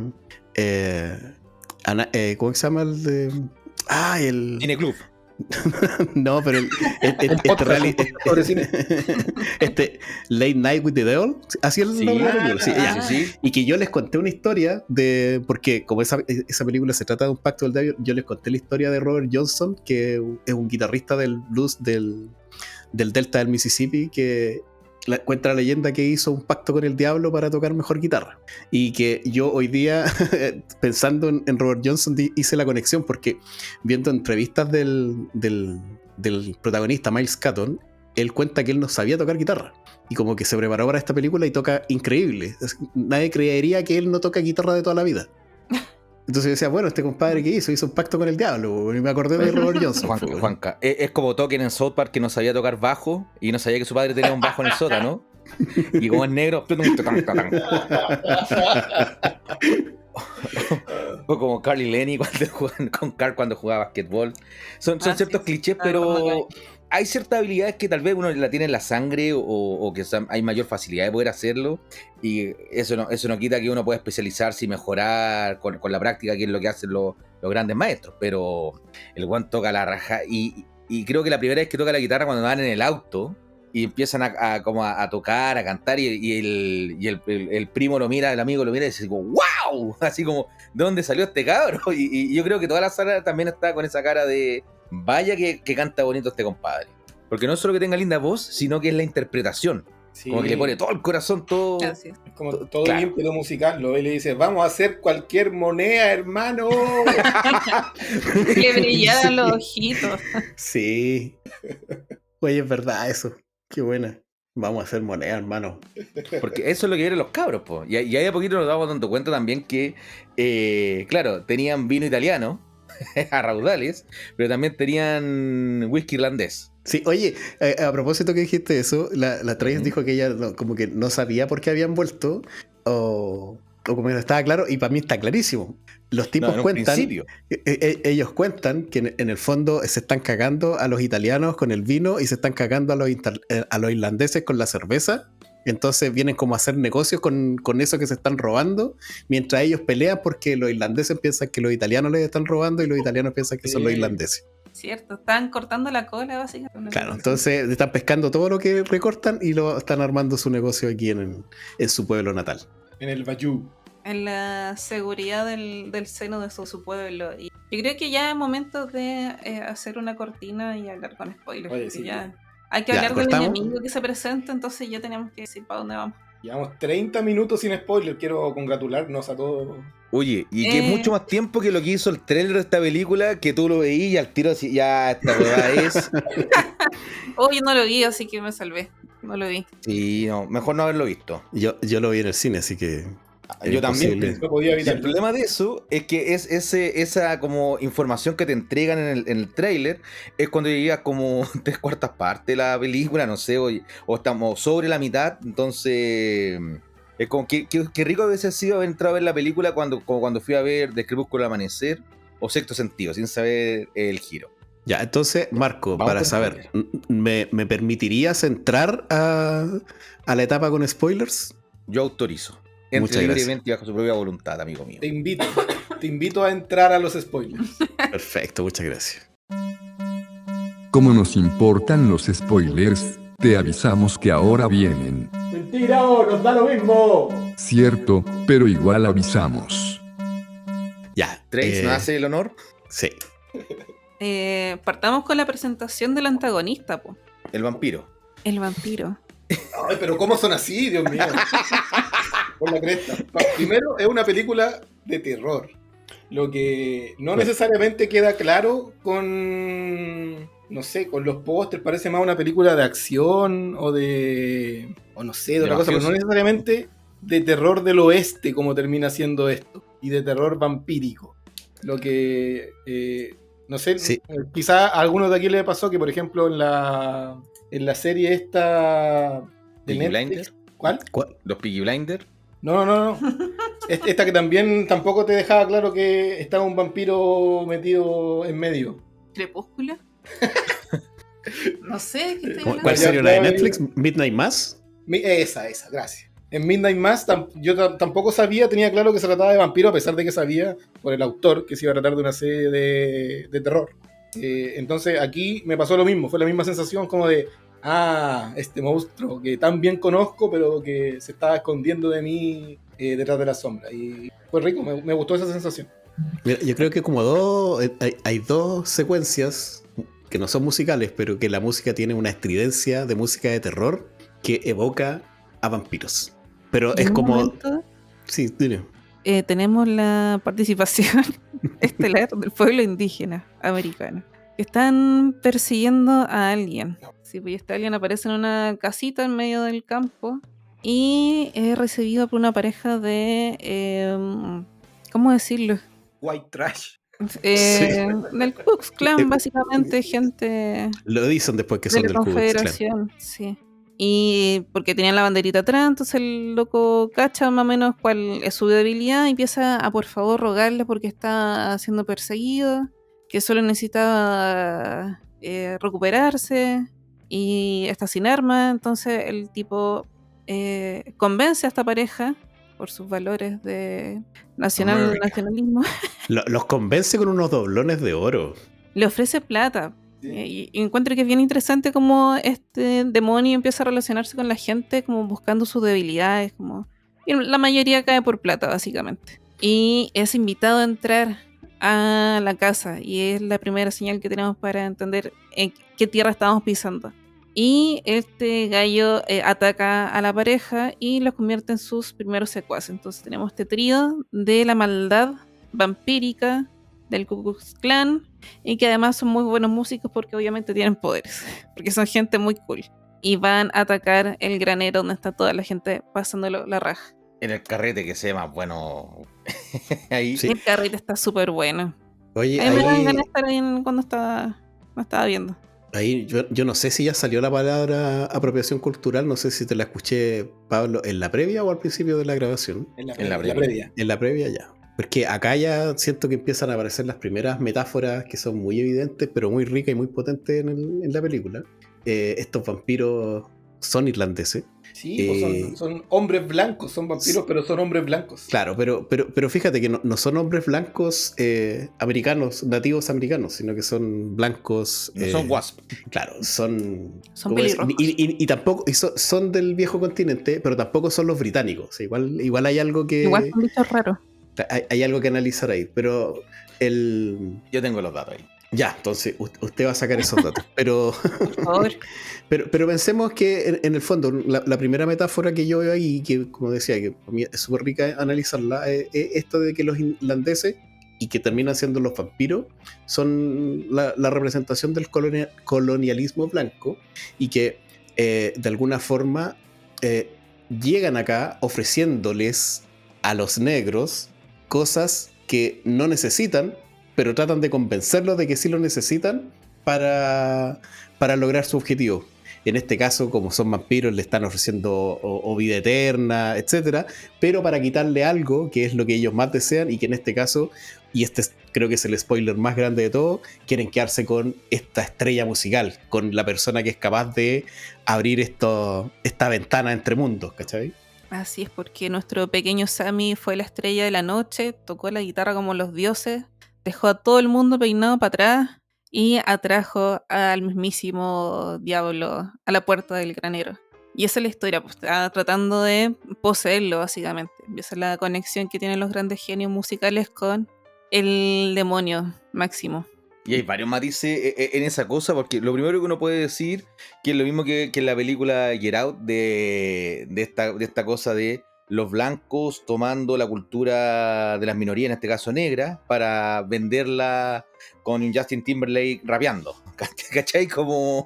Speaker 1: ¿cómo se llama el de...? El...
Speaker 4: Cine Club.
Speaker 1: No, pero este Late Night with the Devil, así el nombre de la película. Sí. Y que yo les conté una historia porque como esa película se trata de un pacto del diablo, yo les conté la historia de Robert Johnson, que es un guitarrista del blues del delta del Mississippi, que cuenta la leyenda que hizo un pacto con el diablo para tocar mejor guitarra, y que yo hoy día pensando en Robert Johnson hice la conexión, porque viendo entrevistas del protagonista Miles Catton, él cuenta que él no sabía tocar guitarra y como que se preparó para esta película y toca increíble. Nadie creería que él no toca guitarra de toda la vida. Entonces yo decía, bueno, este compadre que hizo un pacto con el diablo, y me acordé de Robert Johnson.
Speaker 4: Juanca, es como Token en South Park, que no sabía tocar bajo y no sabía que su padre tenía un bajo en el sótano, y como es negro, o como Carl y Lenny cuando jugaba basquetbol. Son ciertos clichés, pero hay ciertas habilidades que tal vez uno la tiene en la sangre, o que hay mayor facilidad de poder hacerlo, y eso no quita que uno pueda especializarse y mejorar con la práctica, que es lo que hacen los grandes maestros. Pero el Juan toca la raja, y creo que la primera vez que toca la guitarra cuando van en el auto y empiezan a tocar, a cantar, y el primo lo mira, el amigo lo mira y dice como ¡wow! Así como, ¿de dónde salió este cabro? Y yo creo que toda la sala también está con esa cara de vaya que canta bonito este compadre. Porque no es solo que tenga linda voz, sino que es la interpretación.
Speaker 2: Sí.
Speaker 4: Como que le pone todo el corazón, todo.
Speaker 5: Así es.
Speaker 2: Es como todo
Speaker 4: Claro.
Speaker 2: el ímpetu musical. Lo ve y le dice, vamos a hacer cualquier moneda, hermano.
Speaker 5: Le brillaban
Speaker 1: Sí.
Speaker 5: los ojitos.
Speaker 1: Sí. Oye, es verdad eso. Qué buena. Vamos a hacer moneda, hermano.
Speaker 4: Porque eso es lo que quieren los cabros, po. Y ahí a poquito nos damos dando cuenta también que, claro, tenían vino italiano a raudales, pero también tenían whisky irlandés.
Speaker 1: Sí, oye, a propósito que dijiste eso, la Trace
Speaker 4: Ujú.
Speaker 1: dijo que ella como que no sabía por qué habían vuelto, o como que no estaba claro, y para mí está clarísimo. Los tipos
Speaker 4: No, en un
Speaker 1: cuentan,
Speaker 4: principio.
Speaker 1: ellos cuentan que en el fondo se están cagando a los italianos con el vino y se están cagando a los irlandeses con la cerveza. Entonces vienen como a hacer negocios con eso que se están robando, mientras ellos pelean porque los irlandeses piensan que los italianos les están robando y los italianos piensan que son los
Speaker 2: Sí.
Speaker 1: irlandeses.
Speaker 5: Cierto, estaban cortando la cola básicamente.
Speaker 1: Claro, entonces están pescando todo lo que recortan y lo están armando su negocio aquí en su pueblo natal.
Speaker 2: En el Bayou.
Speaker 5: En la seguridad del seno de su pueblo. Y yo creo que ya es momento de hacer una cortina y hablar con spoilers.
Speaker 2: Oye,
Speaker 5: porque
Speaker 2: sí.
Speaker 5: ya hay que
Speaker 1: Ya,
Speaker 5: hablar del
Speaker 1: ¿cortamos?
Speaker 5: enemigo que se presenta, entonces ya tenemos que decir para dónde vamos.
Speaker 2: Llevamos 30 minutos sin spoiler. Quiero congratularnos a todos.
Speaker 4: Oye, y que es mucho más tiempo que lo que hizo el trailer de esta película, que tú lo veías y al tiro así, ya esta hueá es.
Speaker 5: Oh, yo no lo vi, así que me salvé. No lo vi.
Speaker 4: Sí, no, mejor no haberlo visto.
Speaker 1: Yo lo vi en el cine, así que
Speaker 4: Yo también.
Speaker 1: imposible.
Speaker 2: No podía
Speaker 4: Y
Speaker 2: evitar.
Speaker 4: el problema de eso es que es esa como información que te entregan en el tráiler es cuando llegas como 3/4 partes de la película, no sé, o estamos sobre la mitad, entonces es como que rico a veces ha sido haber entrado a ver la película como cuando fui a ver The Crepúsculo al amanecer o Sexto Sentido, sin saber el giro.
Speaker 1: Ya, entonces, Marco,
Speaker 4: Vamos
Speaker 1: para
Speaker 4: con
Speaker 1: saber, ¿me permitirías entrar a la etapa con spoilers?
Speaker 4: Yo autorizo. Entre
Speaker 1: Muchas gracias.
Speaker 4: libremente y bajo su propia voluntad, amigo mío.
Speaker 2: Te invito a entrar a los spoilers.
Speaker 1: Perfecto, muchas gracias.
Speaker 3: Como nos importan los spoilers, te avisamos que ahora vienen.
Speaker 2: ¡Mentira! ¡Nos da lo mismo!
Speaker 3: Cierto, pero igual avisamos.
Speaker 1: Ya.
Speaker 4: Trace, ¿nos hace el honor?
Speaker 1: Sí.
Speaker 5: Partamos con la presentación del antagonista, po.
Speaker 4: El vampiro.
Speaker 5: El vampiro.
Speaker 2: Ay, pero ¿cómo son así, Dios mío? Por la cresta. Primero, es una película de terror. Lo que no necesariamente queda claro con, no sé, con los pósters. Parece más una película de acción o no sé, de otra cosa, pero no necesariamente de terror del oeste como termina siendo esto. Y de terror vampírico. Lo que, no sé,
Speaker 1: Sí.
Speaker 2: quizá a algunos de aquí les pasó que, por ejemplo, en la serie esta de
Speaker 4: Peaky
Speaker 2: Netflix.
Speaker 4: Blinders.
Speaker 2: ¿Cuál?
Speaker 4: Los Peaky Blinders.
Speaker 2: No. Esta que también tampoco te dejaba claro que estaba un vampiro metido en medio.
Speaker 5: ¿Crepúsculo? No sé, ¿qué estoy
Speaker 1: ¿Cuál
Speaker 5: hablando?
Speaker 1: serie? ¿La de Netflix? ¿Midnight Mass?
Speaker 2: Esa, gracias. En Midnight Mass yo tampoco sabía, tenía claro que se trataba de vampiro, a pesar de que sabía por el autor que se iba a tratar de una serie de terror. Entonces aquí me pasó lo mismo, fue la misma sensación como de, este monstruo que tan bien conozco, pero que se estaba escondiendo de mí detrás de la sombra. Y fue rico, me gustó esa sensación.
Speaker 1: Mira, yo creo que como hay dos secuencias que no son musicales, pero que la música tiene una estridencia de música de terror que evoca a vampiros. Pero
Speaker 5: En
Speaker 1: es
Speaker 5: un
Speaker 1: como...
Speaker 5: momento,
Speaker 1: Sí, dime.
Speaker 5: tenemos la participación estelar del pueblo indígena americano. Están persiguiendo a alguien. Sí, pues este alguien aparece en una casita en medio del campo y es recibido por una pareja de... ¿cómo decirlo?
Speaker 2: White trash.
Speaker 5: Del Ku Klux Klan, básicamente, gente
Speaker 1: Lo dicen después que
Speaker 5: de
Speaker 1: son
Speaker 5: la
Speaker 1: del Ku Klux Klan.
Speaker 5: Confederación, sí. Y porque tenían la banderita atrás, entonces el loco cacha más o menos cuál es su debilidad y empieza a por favor rogarle porque está siendo perseguido, que solo necesitaba recuperarse y está sin armas. Entonces el tipo convence a esta pareja por sus valores de nacionalismo.
Speaker 1: Los convence con unos doblones de oro.
Speaker 5: Le ofrece plata. Y encuentro que es bien interesante cómo este demonio empieza a relacionarse con la gente como buscando sus debilidades, y la mayoría cae por plata básicamente, y es invitado a entrar a la casa y es la primera señal que tenemos para entender en qué tierra estamos pisando. Y este gallo ataca a la pareja y los convierte en sus primeros secuaces. Entonces tenemos este trío de la maldad vampírica del Ku Klux Klan y que además son muy buenos músicos porque obviamente tienen poderes, porque son gente muy cool. Y van a atacar el granero donde está toda la gente pasándolo la raja.
Speaker 4: En el carrete que se llama, bueno, ahí.
Speaker 1: Sí.
Speaker 5: El carrete está súper bueno.
Speaker 1: Oye,
Speaker 5: A mí me dan
Speaker 1: ahí,
Speaker 5: ganas de estar ahí cuando estaba viendo.
Speaker 1: ahí yo no sé si ya salió la palabra apropiación cultural, no sé si te la escuché, Pablo, en la previa o al principio de la grabación.
Speaker 2: En la
Speaker 4: previa.
Speaker 2: previa.
Speaker 1: En la previa ya. Porque acá ya siento que empiezan a aparecer las primeras metáforas que son muy evidentes, pero muy ricas y muy potentes en la película. Estos vampiros son irlandeses.
Speaker 2: Sí, pues son hombres blancos, son vampiros, pero son hombres blancos.
Speaker 1: Claro, pero fíjate que no son hombres blancos americanos, nativos americanos, sino que son blancos.
Speaker 4: No son wasp.
Speaker 1: Claro, son.
Speaker 5: Son
Speaker 1: ¿cómo es?
Speaker 5: pelirrojos.
Speaker 1: Y tampoco. Son del viejo continente, pero tampoco son los británicos. O sea, igual hay algo que.
Speaker 5: Igual son bichos raros.
Speaker 1: Hay algo que analizar ahí. Pero
Speaker 4: Yo tengo los datos ahí.
Speaker 1: Ya, entonces usted va a sacar esos datos. Pero.
Speaker 5: Por favor.
Speaker 1: Pero pensemos que en el fondo, la primera metáfora que yo veo ahí, que como decía, que para mí es súper rica analizarla, es esto de que los irlandeses, y que terminan siendo los vampiros, son la representación del colonialismo blanco, y que de alguna forma llegan acá ofreciéndoles a los negros cosas que no necesitan, pero tratan de convencerlos de que sí lo necesitan para lograr su objetivo. En este caso, como son vampiros, le están ofreciendo o vida eterna, etcétera, pero para quitarle algo que es lo que ellos más desean, y que en este caso, y creo que es el spoiler más grande de todo, quieren quedarse con esta estrella musical, con la persona que es capaz de abrir esta ventana entre mundos, ¿cachai?
Speaker 5: Así es, porque nuestro pequeño Sammy fue la estrella de la noche, tocó la guitarra como los dioses, dejó a todo el mundo peinado para atrás y atrajo al mismísimo diablo a la puerta del granero. Y esa es la historia, pues está tratando de poseerlo básicamente. Y esa es la conexión que tienen los grandes genios musicales con el demonio máximo.
Speaker 4: Y hay varios matices en esa cosa, porque lo primero que uno puede decir, que es lo mismo que en la película Get Out, de esta cosa de los blancos tomando la cultura de las minorías, en este caso negra, para venderla con un Justin Timberlake rapeando, ¿cachai? Como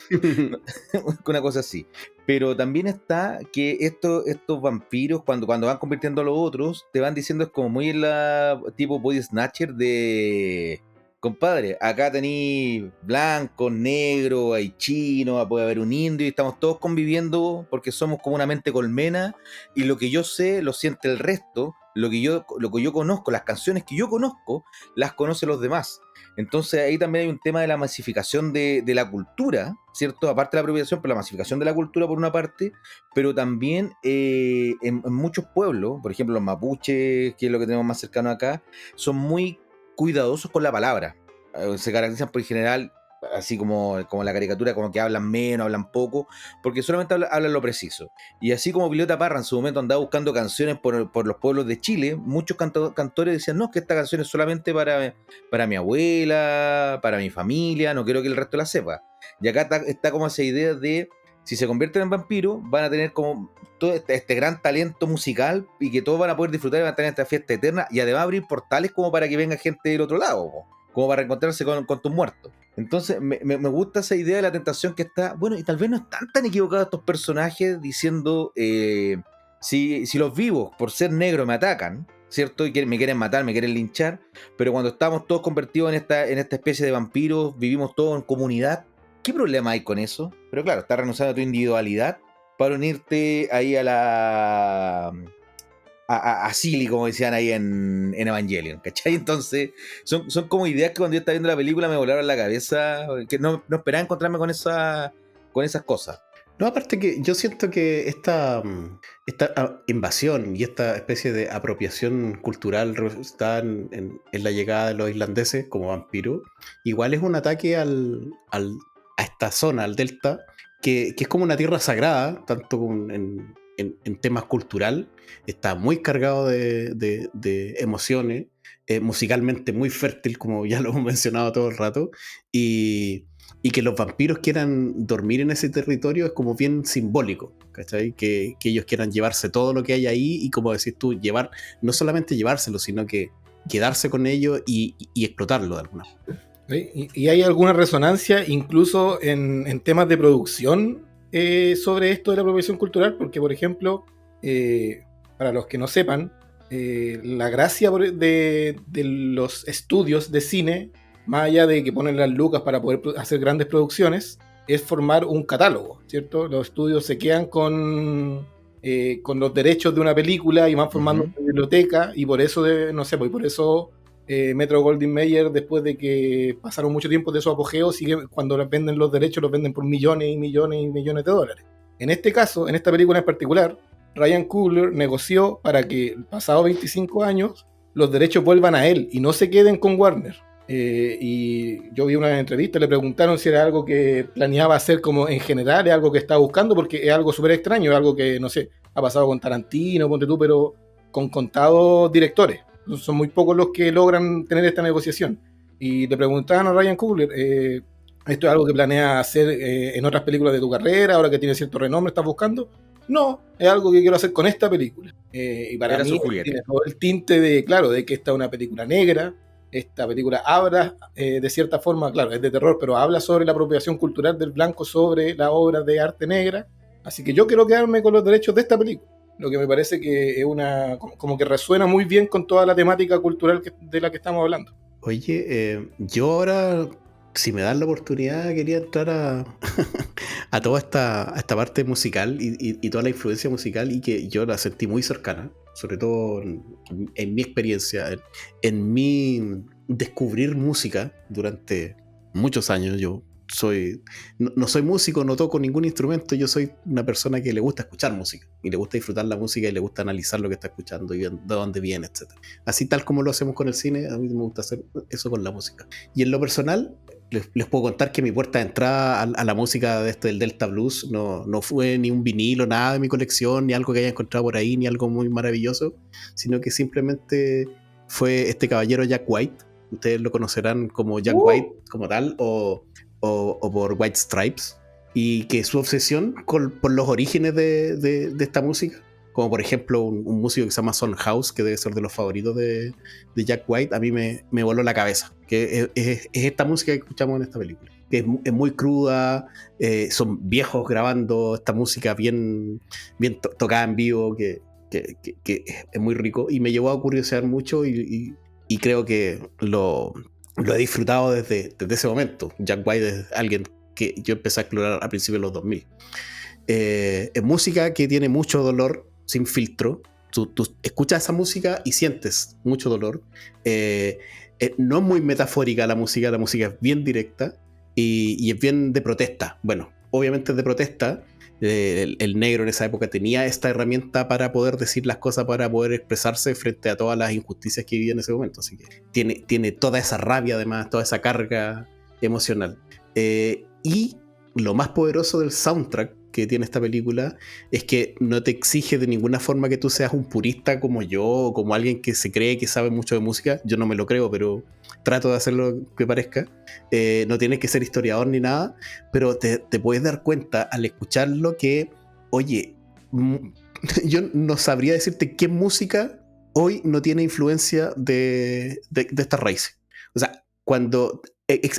Speaker 4: una cosa así. Pero también está que estos vampiros, cuando van convirtiendo a los otros, te van diciendo, es como muy en la tipo body snatcher de... Compadre, acá tenéis blancos, negros, hay chinos, puede haber un indio y estamos todos conviviendo porque somos como una mente colmena y lo que yo sé lo siente el resto, lo que yo conozco, las canciones que yo conozco, las conocen los demás. Entonces ahí también hay un tema de la masificación de la cultura, ¿cierto? Aparte de la apropiación, pero la masificación de la cultura por una parte, pero también en muchos pueblos, por ejemplo los mapuches, que es lo que tenemos más cercano acá, son muy cuidadosos con la palabra. Se caracterizan por general, así como la caricatura, como que hablan menos, hablan poco, porque solamente hablan lo preciso. Y así como Violeta Parra en su momento andaba buscando canciones por los pueblos de Chile, muchos cantores decían, no, que esta canción es solamente para mi abuela, para mi familia, no quiero que el resto la sepa. Y acá está como esa idea de, si se convierten en vampiros, van a tener como todo este gran talento musical y que todos van a poder disfrutar y van a tener esta fiesta eterna y además abrir portales como para que venga gente del otro lado, como para reencontrarse con tus muertos. Entonces me gusta esa idea de la tentación que está, bueno, y tal vez no están tan equivocados estos personajes diciendo, si los vivos por ser negro me atacan, ¿cierto? Y me quieren matar, me quieren linchar, pero cuando estamos todos convertidos en esta especie de vampiros, vivimos todos en comunidad, ¿qué problema hay con eso? Pero claro, estás renunciando a tu individualidad para unirte ahí a Silly, como decían ahí en Evangelion, ¿cachai? Entonces, son como ideas que cuando yo estaba viendo la película me volaron la cabeza, que no esperaba encontrarme con esas cosas.
Speaker 1: No, aparte que yo siento que esta invasión y esta especie de apropiación cultural representada en la llegada de los irlandeses como vampiros, igual es un ataque a esta zona, al delta, que es como una tierra sagrada, tanto en en temas cultural, está muy cargado de emociones, musicalmente muy fértil, como ya lo hemos mencionado todo el rato, y que los vampiros quieran dormir en ese territorio es como bien simbólico, ¿cachai? Que ellos quieran llevarse todo lo que hay ahí y, como decís tú, no solamente llevárselo, sino que quedarse con ello y explotarlo de alguna forma.
Speaker 2: ¿Sí? Y hay alguna resonancia incluso en temas de producción sobre esto de la apropiación cultural, porque por ejemplo, para los que no sepan, la gracia de los estudios de cine, más allá de que ponen las lucas para poder hacer grandes producciones, es formar un catálogo, ¿cierto? Los estudios se quedan con los derechos de una película y van formando una biblioteca, y por eso, no sé, pues por eso Metro Goldwyn Mayer, después de que pasaron mucho tiempo de su apogeo, sigue, cuando les venden los derechos, los venden por millones y millones y millones de dólares. En este caso, en esta película en particular, Ryan Coogler negoció para que, pasados 25 años, los derechos vuelvan a él y no se queden con Warner. Y yo vi una entrevista, le preguntaron si era algo que planeaba hacer como en general, es algo que estaba buscando, porque es algo súper extraño, es algo que, no sé, ha pasado con Tarantino, ponte tú, pero con contados directores. Son muy pocos los que logran tener esta negociación. Y le preguntaban a Ryan Coogler, ¿esto es algo que planeas hacer en otras películas de tu carrera, ahora que tiene cierto renombre, estás buscando? No, es algo que quiero hacer con esta película. Y para
Speaker 4: Era
Speaker 2: mí
Speaker 4: su juguete.
Speaker 2: tiene todo el tinte de, claro, de que esta es una película negra. Esta película habla, de cierta forma, claro, es de terror, pero habla sobre la apropiación cultural del blanco sobre la obra de arte negra. Así que yo quiero quedarme con los derechos de esta película, lo que me parece que es como que resuena muy bien con toda la temática cultural de la que estamos hablando.
Speaker 1: Oye, yo ahora, si me dan la oportunidad, quería entrar a toda esta parte musical y toda la influencia musical, y que yo la sentí muy cercana, sobre todo en mi experiencia, en mi descubrir música durante muchos años. Yo no soy músico, no toco ningún instrumento, yo soy una persona que le gusta escuchar música y le gusta disfrutar la música y le gusta analizar lo que está escuchando y de dónde viene, etc. Así tal como lo hacemos con el cine, a mí me gusta hacer eso con la música. Y en lo personal, les puedo contar que mi puerta de entrada a la música del Delta Blues no fue ni un vinilo, nada de mi colección, ni algo que haya encontrado por ahí, ni algo muy maravilloso, sino que simplemente fue este caballero Jack White. Ustedes lo conocerán como Jack White como tal, o por White Stripes, y que su obsesión por los orígenes de esta música, como por ejemplo un músico que se llama Son House, que debe ser de los favoritos de Jack White, a mí me voló la cabeza, que es esta música que escuchamos en esta película, que es muy cruda, son viejos grabando esta música bien tocada en vivo, que es muy rico, y me llevó a curiosear mucho, y creo que lo he disfrutado desde ese momento. Jack White es alguien que yo empecé a explorar a principios de los 2000. Es música que tiene mucho dolor, sin filtro. Tú escuchas esa música y sientes mucho dolor. No es muy metafórica la música es bien directa y es bien de protesta. Bueno, obviamente es de protesta. El negro en esa época tenía esta herramienta para poder decir las cosas, para poder expresarse frente a todas las injusticias que vivía en ese momento. Así que tiene toda esa rabia, además, toda esa carga emocional. Y lo más poderoso del soundtrack que tiene esta película es que no te exige de ninguna forma que tú seas un purista como yo, o como alguien que se cree que sabe mucho de música. Yo no me lo creo, pero trato de hacer lo que parezca. No tienes que ser historiador ni nada, pero te puedes dar cuenta al escucharlo que, oye, yo no sabría decirte qué música hoy no tiene influencia de estas raíces. O sea, cuando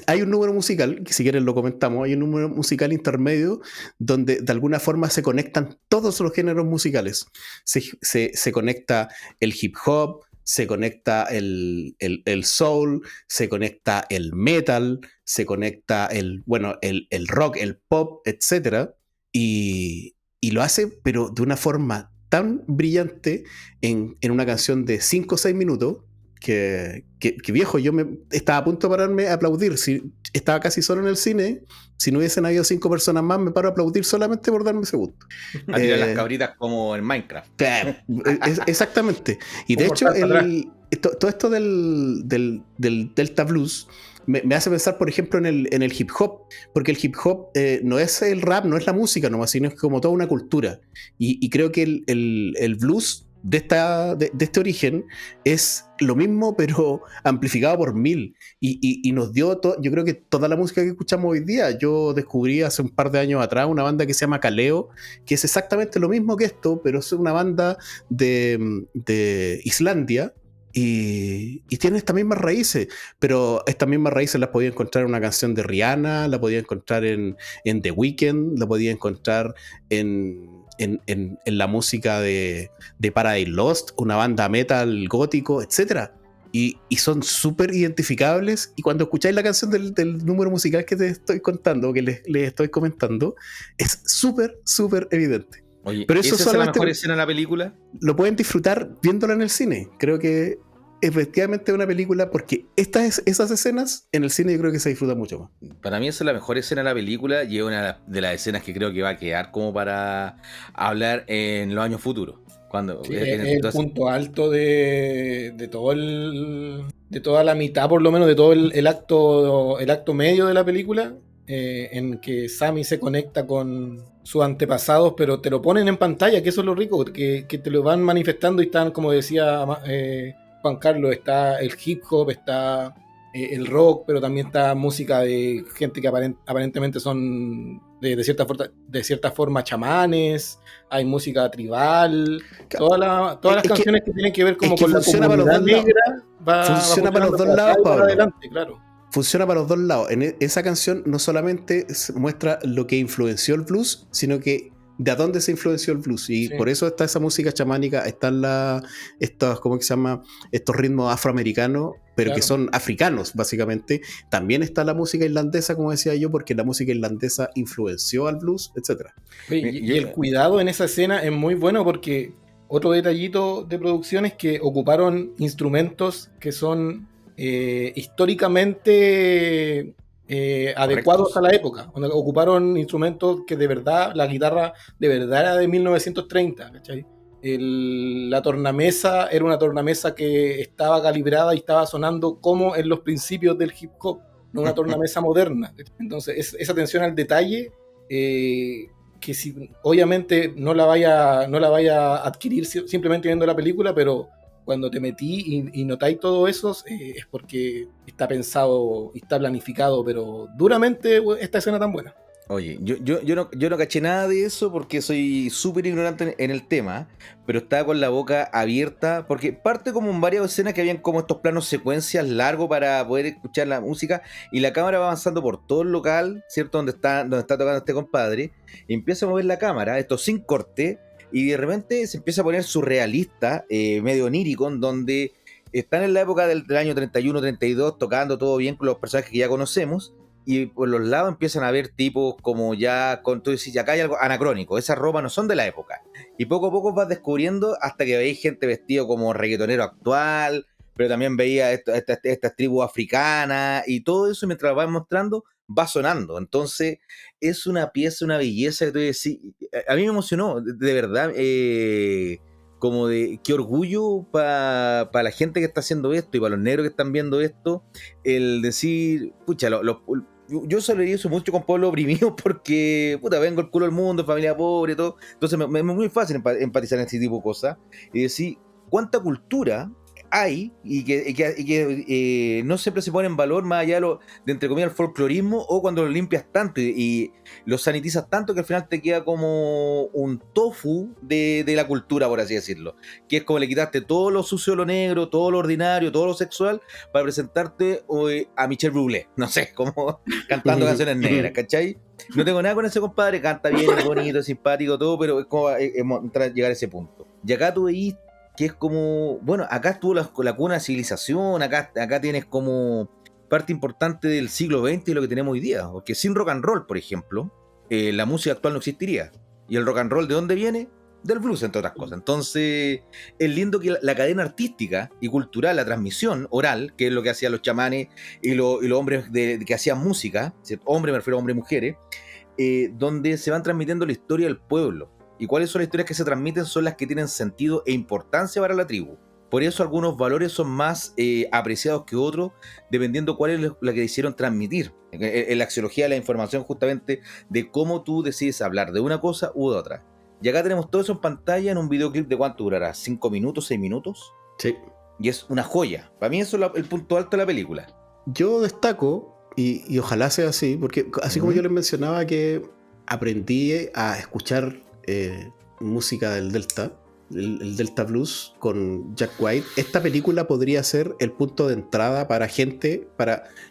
Speaker 1: hay un número musical, que si quieren lo comentamos, hay un número musical intermedio donde de alguna forma se conectan todos los géneros musicales. Se conecta el hip hop, se conecta el soul, se conecta el metal, se conecta el rock, el pop, etc. Y lo hace, pero de una forma tan brillante en una canción de 5 o 6 minutos, que viejo, yo estaba a punto de pararme a aplaudir. Si estaba casi solo en el cine, si no hubiesen habido 5 personas más, me paro a aplaudir solamente por darme ese gusto.
Speaker 4: A tirar las cabritas como en Minecraft.
Speaker 1: Exactamente. Y de hecho, todo esto del Delta Blues me hace pensar, por ejemplo, en el hip hop, porque el hip hop no es el rap, no es la música nomás, sino es como toda una cultura. Y creo que el blues de este origen es lo mismo, pero amplificado por 1000. Y nos dio, yo creo que toda la música que escuchamos hoy día. Yo descubrí hace un par de años atrás una banda que se llama Kaleo, que es exactamente lo mismo que esto, pero es una banda de Islandia. Y tiene estas mismas raíces, pero estas mismas raíces las podía encontrar en una canción de Rihanna, la podía encontrar en The Weeknd, la podía encontrar en la música de Paradise Lost, una banda metal gótico, etc. Y son súper identificables, y cuando escucháis la canción del número musical que te estoy contando, que les estoy comentando, es súper, súper evidente.
Speaker 4: Oye,
Speaker 1: pero eso
Speaker 4: ¿esa es la
Speaker 1: solamente
Speaker 4: mejor escena de la película?
Speaker 1: lo pueden disfrutar viéndola en el cine. Creo que efectivamente es una película, porque esas escenas en el cine yo creo que se disfrutan mucho más.
Speaker 4: Para mí esa es la mejor escena de la película y es una de las escenas que creo que va a quedar como para hablar en los años futuros. Cuando,
Speaker 2: Sí, es el punto alto de todo de toda la mitad, por lo menos, de todo el acto medio de la película, en que Sammy se conecta con sus antepasados, pero te lo ponen en pantalla, que eso es lo rico, que te lo van manifestando, y están, como decía Juan Carlos, está el hip hop, está el rock, pero también está música de gente que aparentemente son de cierta forma chamanes, hay música tribal, todas las canciones que tienen que ver como con la comunidad negra,
Speaker 1: funciona para los dos lados, Pablo.
Speaker 2: Adelante, claro.
Speaker 1: Funciona para los dos lados. Esa canción no solamente muestra lo que influenció el blues, sino que de a dónde se influenció el blues. Y
Speaker 2: sí,
Speaker 1: por eso está esa música chamánica, están ¿cómo se llama? Estos ritmos afroamericanos, pero
Speaker 2: claro,
Speaker 1: que son africanos, básicamente. También está la música irlandesa, como decía yo, porque la música irlandesa influenció al blues, etc.
Speaker 2: Y el cuidado en esa escena es muy bueno, porque otro detallito de producción es que ocuparon instrumentos que son históricamente adecuados a la época. Ocuparon instrumentos que de verdad, la guitarra de verdad era de 1930, ¿cachai? La tornamesa era una tornamesa que estaba calibrada y estaba sonando como en los principios del hip hop, no una tornamesa moderna. Entonces, esa atención al detalle, que obviamente no la vaya a adquirir simplemente viendo la película, pero cuando te metí y notáis todo eso, es porque está pensado y está planificado, pero duramente, esta escena tan buena.
Speaker 4: Oye, yo no caché nada de eso porque soy súper ignorante en el tema, pero estaba con la boca abierta porque parte como en varias escenas que habían como estos planos secuencias largos para poder escuchar la música, y la cámara va avanzando por todo el local, ¿cierto? Donde está tocando este compadre, y empieza a mover la cámara, esto sin corte, y de repente se empieza a poner surrealista, medio onírico, en donde están en la época del año 31, 32, tocando todo bien con los personajes que ya conocemos, y por los lados empiezan a ver tipos como ya, tú decís, acá hay algo anacrónico, esas ropas no son de la época, y poco a poco vas descubriendo hasta que veis gente vestido como reggaetonero actual, pero también veía estas tribus africanas, y todo eso mientras vas mostrando va sonando. Entonces es una pieza, una belleza que tú decís, a mí me emocionó, de verdad, como de qué orgullo para la gente que está haciendo esto y para los negros que están viendo esto, el decir, pucha, yo solidario eso mucho con pueblos oprimidos porque, puta, vengo el culo del mundo, familia pobre, todo. Entonces me es muy fácil empatizar en este tipo de cosas y decir cuánta cultura hay y que no siempre se pone en valor más allá de entre comillas el folclorismo, o cuando lo limpias tanto y lo sanitizas tanto que al final te queda como un tofu de la cultura, por así decirlo, que es como le quitaste todo lo sucio, lo negro, todo lo ordinario, todo lo sexual para presentarte a Michel Bublé, no sé, como cantando canciones negras, ¿cachai? No tengo nada con ese compadre, canta bien, es bonito, es simpático, todo, pero es como llegar a ese punto. Y acá tú veís que es como, bueno, acá estuvo la cuna de civilización, acá tienes como parte importante del siglo XX y lo que tenemos hoy día, porque sin rock and roll, por ejemplo, la música actual no existiría. ¿Y el rock and roll de dónde viene? Del blues, entre otras cosas. Entonces, es lindo que la cadena artística y cultural, la transmisión oral, que es lo que hacían los chamanes y los hombres que hacían música, ¿cierto? Hombres, me refiero a hombres y mujeres, donde se van transmitiendo la historia del pueblo. ¿Y cuáles son las historias que se transmiten? Son las que tienen sentido e importancia para la tribu. Por eso algunos valores son más apreciados que otros, dependiendo cuál es la que quisieron transmitir. En la axiología de la información, justamente, de cómo tú decides hablar de una cosa u de otra. Y acá tenemos todo eso en pantalla en un videoclip de ¿cuánto durará? ¿5 minutos, 6 minutos?
Speaker 1: Sí.
Speaker 4: Y es una joya. Para mí eso es el punto alto de la película.
Speaker 1: Yo destaco, y ojalá sea así, porque así como yo les mencionaba que aprendí a escuchar música del Delta, el Delta Blues con Jack White, esta película podría ser el punto de entrada para gente,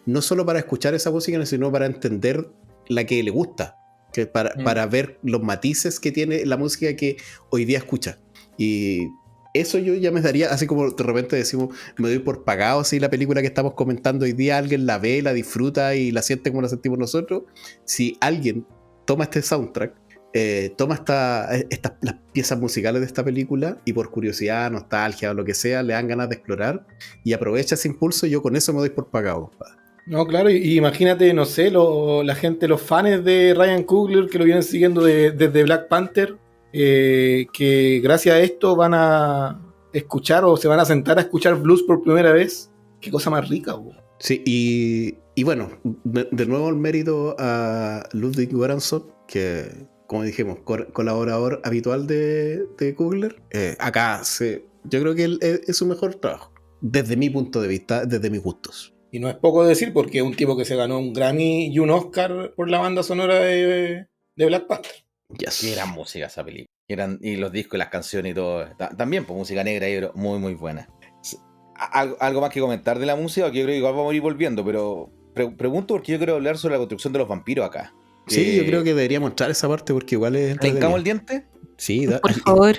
Speaker 1: no solo para escuchar esa música, sino para entender la que le gusta, para ver los matices que tiene la música que hoy día escucha. Y eso yo ya me daría, así como de repente decimos, me doy por pagado si la película que estamos comentando hoy día alguien la ve, la disfruta y la siente como la sentimos nosotros. Si alguien toma este soundtrack, toma las piezas musicales de esta película y por curiosidad, nostalgia o lo que sea, le dan ganas de explorar y aprovecha ese impulso, yo con eso me doy por pagado, compadre.
Speaker 2: No, claro, y imagínate, no sé, la gente, los fans de Ryan Coogler que lo vienen siguiendo desde Black Panther, que gracias a esto van a escuchar o se van a sentar a escuchar blues por primera vez. Qué cosa más rica, bro.
Speaker 1: Sí, y bueno, de nuevo el mérito a Ludwig Göransson, que como dijimos, colaborador habitual de Coogler. Acá yo creo que él es su mejor trabajo, desde mi punto de vista, desde mis gustos.
Speaker 2: Y no es poco decir porque es un tipo que se ganó un Grammy y un Oscar por la banda sonora de Black Panther.
Speaker 1: Yes.
Speaker 4: Qué gran música esa película. Y los discos y las canciones y todo. También, pues música negra y muy, muy buena. ¿Algo más que comentar de la música? Que yo creo que igual vamos a ir volviendo, pero pregunto porque yo quiero hablar sobre la construcción de los vampiros acá.
Speaker 1: Sí, yo creo que deberíamos mostrar esa parte porque igual es...
Speaker 4: ¿Trincamos el diente?
Speaker 1: Sí,
Speaker 5: por favor.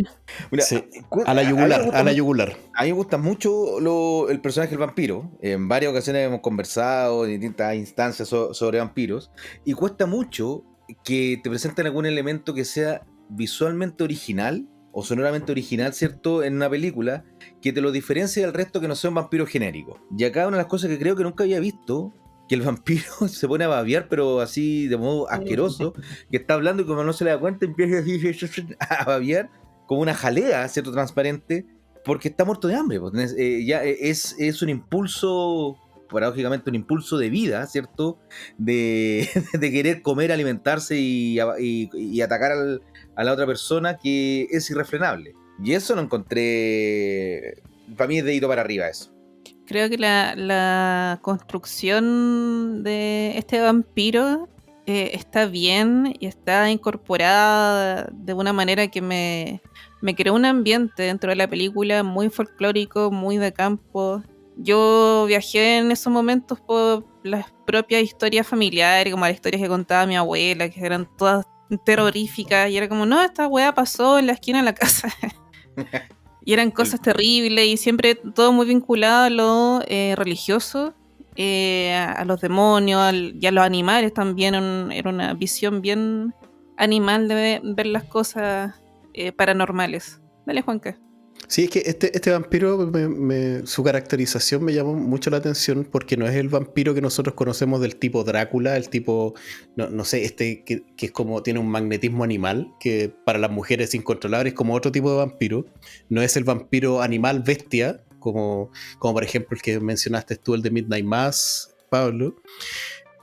Speaker 4: Mira,
Speaker 1: sí. A la yugular.
Speaker 4: A mí me gusta mucho el personaje del vampiro. En varias ocasiones hemos conversado en distintas instancias sobre vampiros. Y cuesta mucho que te presenten algún elemento que sea visualmente original o sonoramente original, ¿cierto? En una película que te lo diferencie del resto que no sea un vampiro genérico. Y acá una de las cosas que creo que nunca había visto, que el vampiro se pone a babear, pero así de modo asqueroso, que está hablando y como no se le da cuenta, empieza a babear como una jalea, ¿cierto? Transparente, porque está muerto de hambre. Pues, ya es un impulso, paradójicamente un impulso de vida, ¿cierto? De querer comer, alimentarse y atacar a la otra persona, que es irrefrenable. Y eso lo encontré, para mí es dedito para arriba eso.
Speaker 5: Creo que la construcción de este vampiro está bien y está incorporada de una manera que me creó un ambiente dentro de la película muy folclórico, muy de campo. Yo viajé en esos momentos por las propias historias familiares, como las historias que contaba mi abuela, que eran todas terroríficas, y era como, no, esta weá pasó en la esquina de la casa. Y eran cosas terribles y siempre todo muy vinculado a lo religioso, a los demonios y a los animales también. Era una visión bien animal de ver las cosas paranormales. Dale, Juanca.
Speaker 1: Sí, es que este vampiro, su caracterización me llamó mucho la atención porque no es el vampiro que nosotros conocemos del tipo Drácula, el tipo, no sé, que es como tiene un magnetismo animal, que para las mujeres es incontrolable, es como otro tipo de vampiro. No es el vampiro animal bestia, como por ejemplo el que mencionaste tú, el de Midnight Mass, Pablo.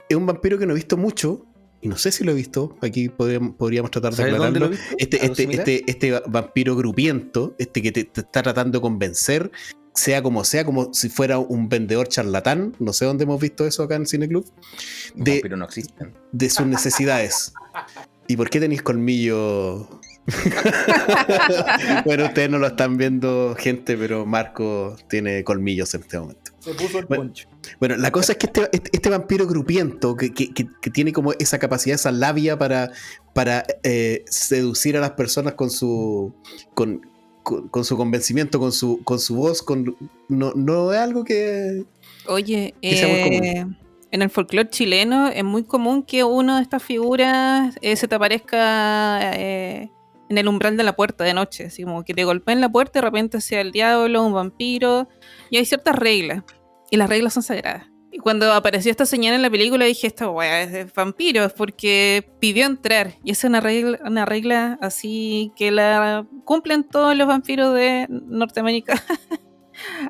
Speaker 1: Es un vampiro que no he visto mucho. Y no sé si lo he visto, aquí podríamos tratar de aclararlo. Este vampiro grupiento, que te está tratando de convencer, sea como si fuera un vendedor charlatán, no sé dónde hemos visto eso acá en Cineclub,
Speaker 4: Pero no existen.
Speaker 1: de sus necesidades. ¿Y por qué tenéis colmillo? Bueno, ustedes no lo están viendo, gente, pero Marco tiene colmillos en este momento.
Speaker 2: Se puso el poncho.
Speaker 1: Bueno, la cosa es que este vampiro grupiento que tiene como esa capacidad, esa labia para seducir a las personas con su convencimiento, con su voz, no es algo que...
Speaker 5: Oye,
Speaker 1: sea muy común.
Speaker 5: En el folclore chileno es muy común que uno de estas figuras se te aparezca en el umbral de la puerta de noche, así como que te golpeen la puerta y de repente sea el diablo, un vampiro, y hay ciertas reglas, y las reglas son sagradas. Y cuando apareció esta señal en la película dije, esta weá es de vampiros, porque pidió entrar, y es una regla así que la cumplen todos los vampiros de Norteamérica.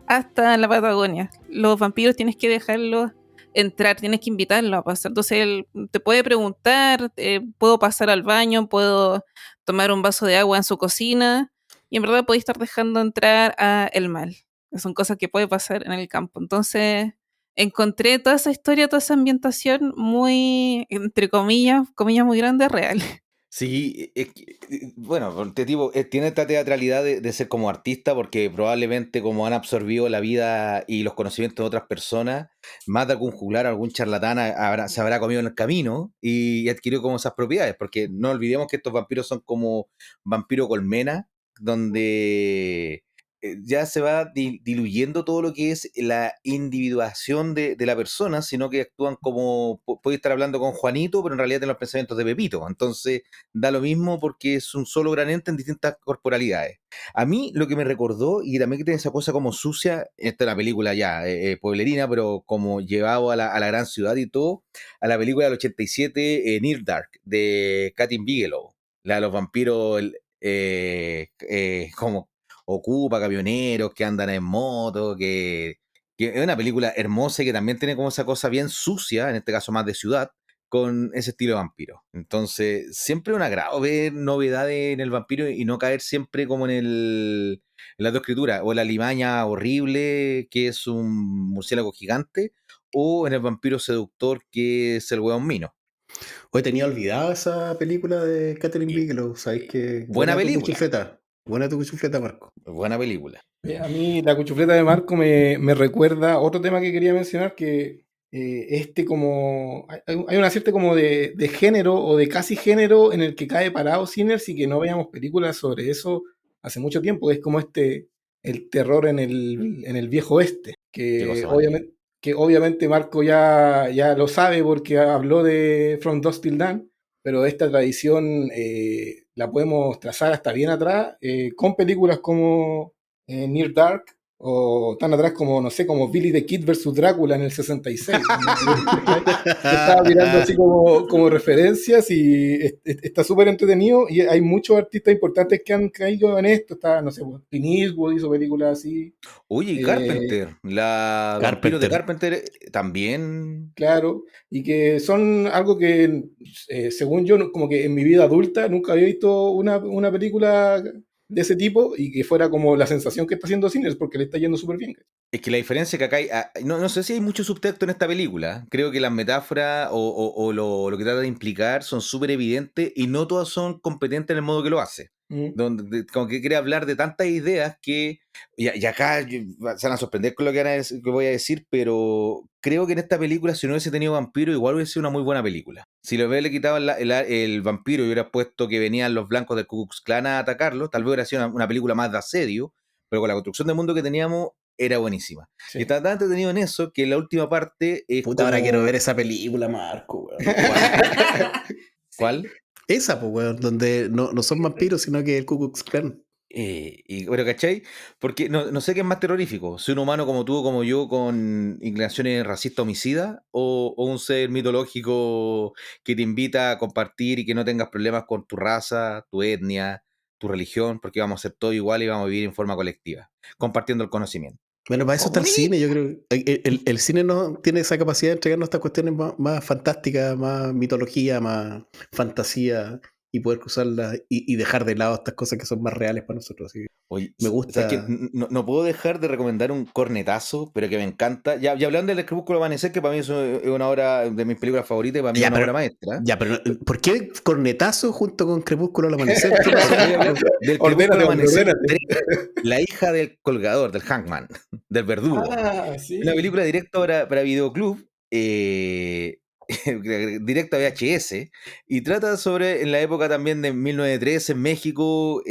Speaker 5: hasta la Patagonia. Los vampiros tienes que dejarlos entrar, tienes que invitarlos a pasar. Entonces él te puede preguntar, puedo pasar al baño, puedo tomar un vaso de agua en su cocina, y en verdad podéis estar dejando entrar a el mal. Son cosas que puede pasar en el campo. Entonces encontré toda esa historia, toda esa ambientación muy, entre comillas, comillas muy grandes, real.
Speaker 4: Sí, bueno, este tipo tiene esta teatralidad de ser como artista porque probablemente como han absorbido la vida y los conocimientos de otras personas, más de algún juglar, algún charlatán se habrá comido en el camino y adquirió como esas propiedades, porque no olvidemos que estos vampiros son como vampiro colmena, donde ya se va diluyendo todo lo que es la individuación de la persona, sino que actúan como, puede estar hablando con Juanito, pero en realidad tiene los pensamientos de Pepito. Entonces da lo mismo porque es un solo gran ente en distintas corporalidades. A mí lo que me recordó, y también que tiene esa cosa como sucia, esta es una película ya pueblerina, pero como llevado a la gran ciudad y todo, a la película del 87, Near Dark, de Katyn Bigelow, la de los vampiros, como ocupa camioneros que andan en moto, que es una película hermosa y que también tiene como esa cosa bien sucia, en este caso más de ciudad, con ese estilo de vampiro. Entonces, siempre un agrado ver novedades en el vampiro y no caer siempre como en las dos escrituras, o en la limaña horrible, que es un murciélago gigante, o en el vampiro seductor, que es el hueón mino.
Speaker 1: Hoy tenía olvidado esa película de Catherine Bigelow, ¿sabes qué?
Speaker 4: Buena
Speaker 1: Buena tu
Speaker 4: película,
Speaker 1: cuchufleta. Buena tu cuchufleta, Marco.
Speaker 4: buena película.
Speaker 2: A mí la cuchufleta de Marco me recuerda otro tema que quería mencionar, que como hay una cierta como de género o de casi género en el que cae parado Sinners y que no veamos películas sobre eso hace mucho tiempo, es como el terror en el viejo oeste,
Speaker 4: Qué cosa más linda.
Speaker 2: que obviamente Marco ya lo sabe porque habló de From Dusk Till Dawn, pero esta tradición la podemos trazar hasta bien atrás con películas como Near Dark o tan atrás como, no sé, como Billy the Kid versus Drácula en el 66. ¿Cachai? Yo estaba mirando así como referencias y está súper entretenido y hay muchos artistas importantes que han caído en esto. Está, no sé, pues, Clint Eastwood hizo películas así.
Speaker 4: Oye, y
Speaker 2: eh,
Speaker 4: Carpenter, la Vampiros de
Speaker 1: Carpenter.
Speaker 4: Carpenter también.
Speaker 2: Claro, y que son algo que, según yo, como que en mi vida adulta nunca había visto una película de ese tipo y que fuera como la sensación que está haciendo Sinners porque le está yendo súper bien.
Speaker 4: Es que la diferencia que acá hay, no sé si hay mucho subtexto en esta película. Creo que las metáforas o lo que trata de implicar son súper evidentes y no todas son competentes en el modo que lo hace.
Speaker 2: Mm.
Speaker 4: Donde, como que quiere hablar de tantas ideas que. Y acá se van a sorprender con lo que voy a decir, pero creo que en esta película, si no hubiese tenido vampiro, igual hubiese sido una muy buena película. Si le hubiera quitado el vampiro y hubiera puesto que venían los blancos del Ku Klux Klan a atacarlo, tal vez hubiera sido una película más de asedio, pero con la construcción del mundo que teníamos era buenísima. Y
Speaker 2: Sí.
Speaker 4: está tan entretenido en eso que la última parte es
Speaker 1: Puta, ahora quiero
Speaker 4: como.
Speaker 1: ver esa película, Marco, weón.
Speaker 4: ¿Cuál?
Speaker 2: Sí.
Speaker 4: ¿Cuál?
Speaker 1: Esa, pues, weón, donde no son vampiros, sino que el Ku Klux Klan.
Speaker 4: Pero, ¿cachai? Porque no sé qué es más terrorífico, si un humano como tú o como yo con inclinaciones racistas homicidas o un ser mitológico que te invita a compartir y que no tengas problemas con tu raza, tu etnia, tu religión, porque vamos a ser todos iguales y vamos a vivir en forma colectiva, compartiendo el conocimiento.
Speaker 1: Bueno, para eso está el cine, yo creo. El cine no tiene esa capacidad de entregarnos estas cuestiones más fantásticas, más mitología, más fantasía, y poder cruzarlas y dejar de lado estas cosas que son más reales para nosotros. Así que
Speaker 4: Oye,
Speaker 1: me
Speaker 4: ¿sabes qué?
Speaker 1: gusta.
Speaker 4: No puedo dejar de recomendar un cornetazo, pero que me encanta. Ya hablando del Crepúsculo Amanecer, que para mí es una obra de mis películas favoritas y para mí es
Speaker 1: Ya,
Speaker 4: una
Speaker 1: pero,
Speaker 4: obra maestra.
Speaker 1: ya, pero ¿por qué cornetazo junto con Crepúsculo al amanecer? ¿Qué pasó,
Speaker 4: Porque voy a hablar
Speaker 1: Marco?
Speaker 4: del Crepúsculo
Speaker 2: Ordénate, hombre,
Speaker 4: Amanecer
Speaker 2: ordénate.
Speaker 4: 3, la hija del colgador, del hangman, del verdugo.
Speaker 2: Ah,
Speaker 4: Una
Speaker 2: sí.
Speaker 4: película directa para Videoclub, directa a VHS, y trata sobre, en la época también de 1913 en México,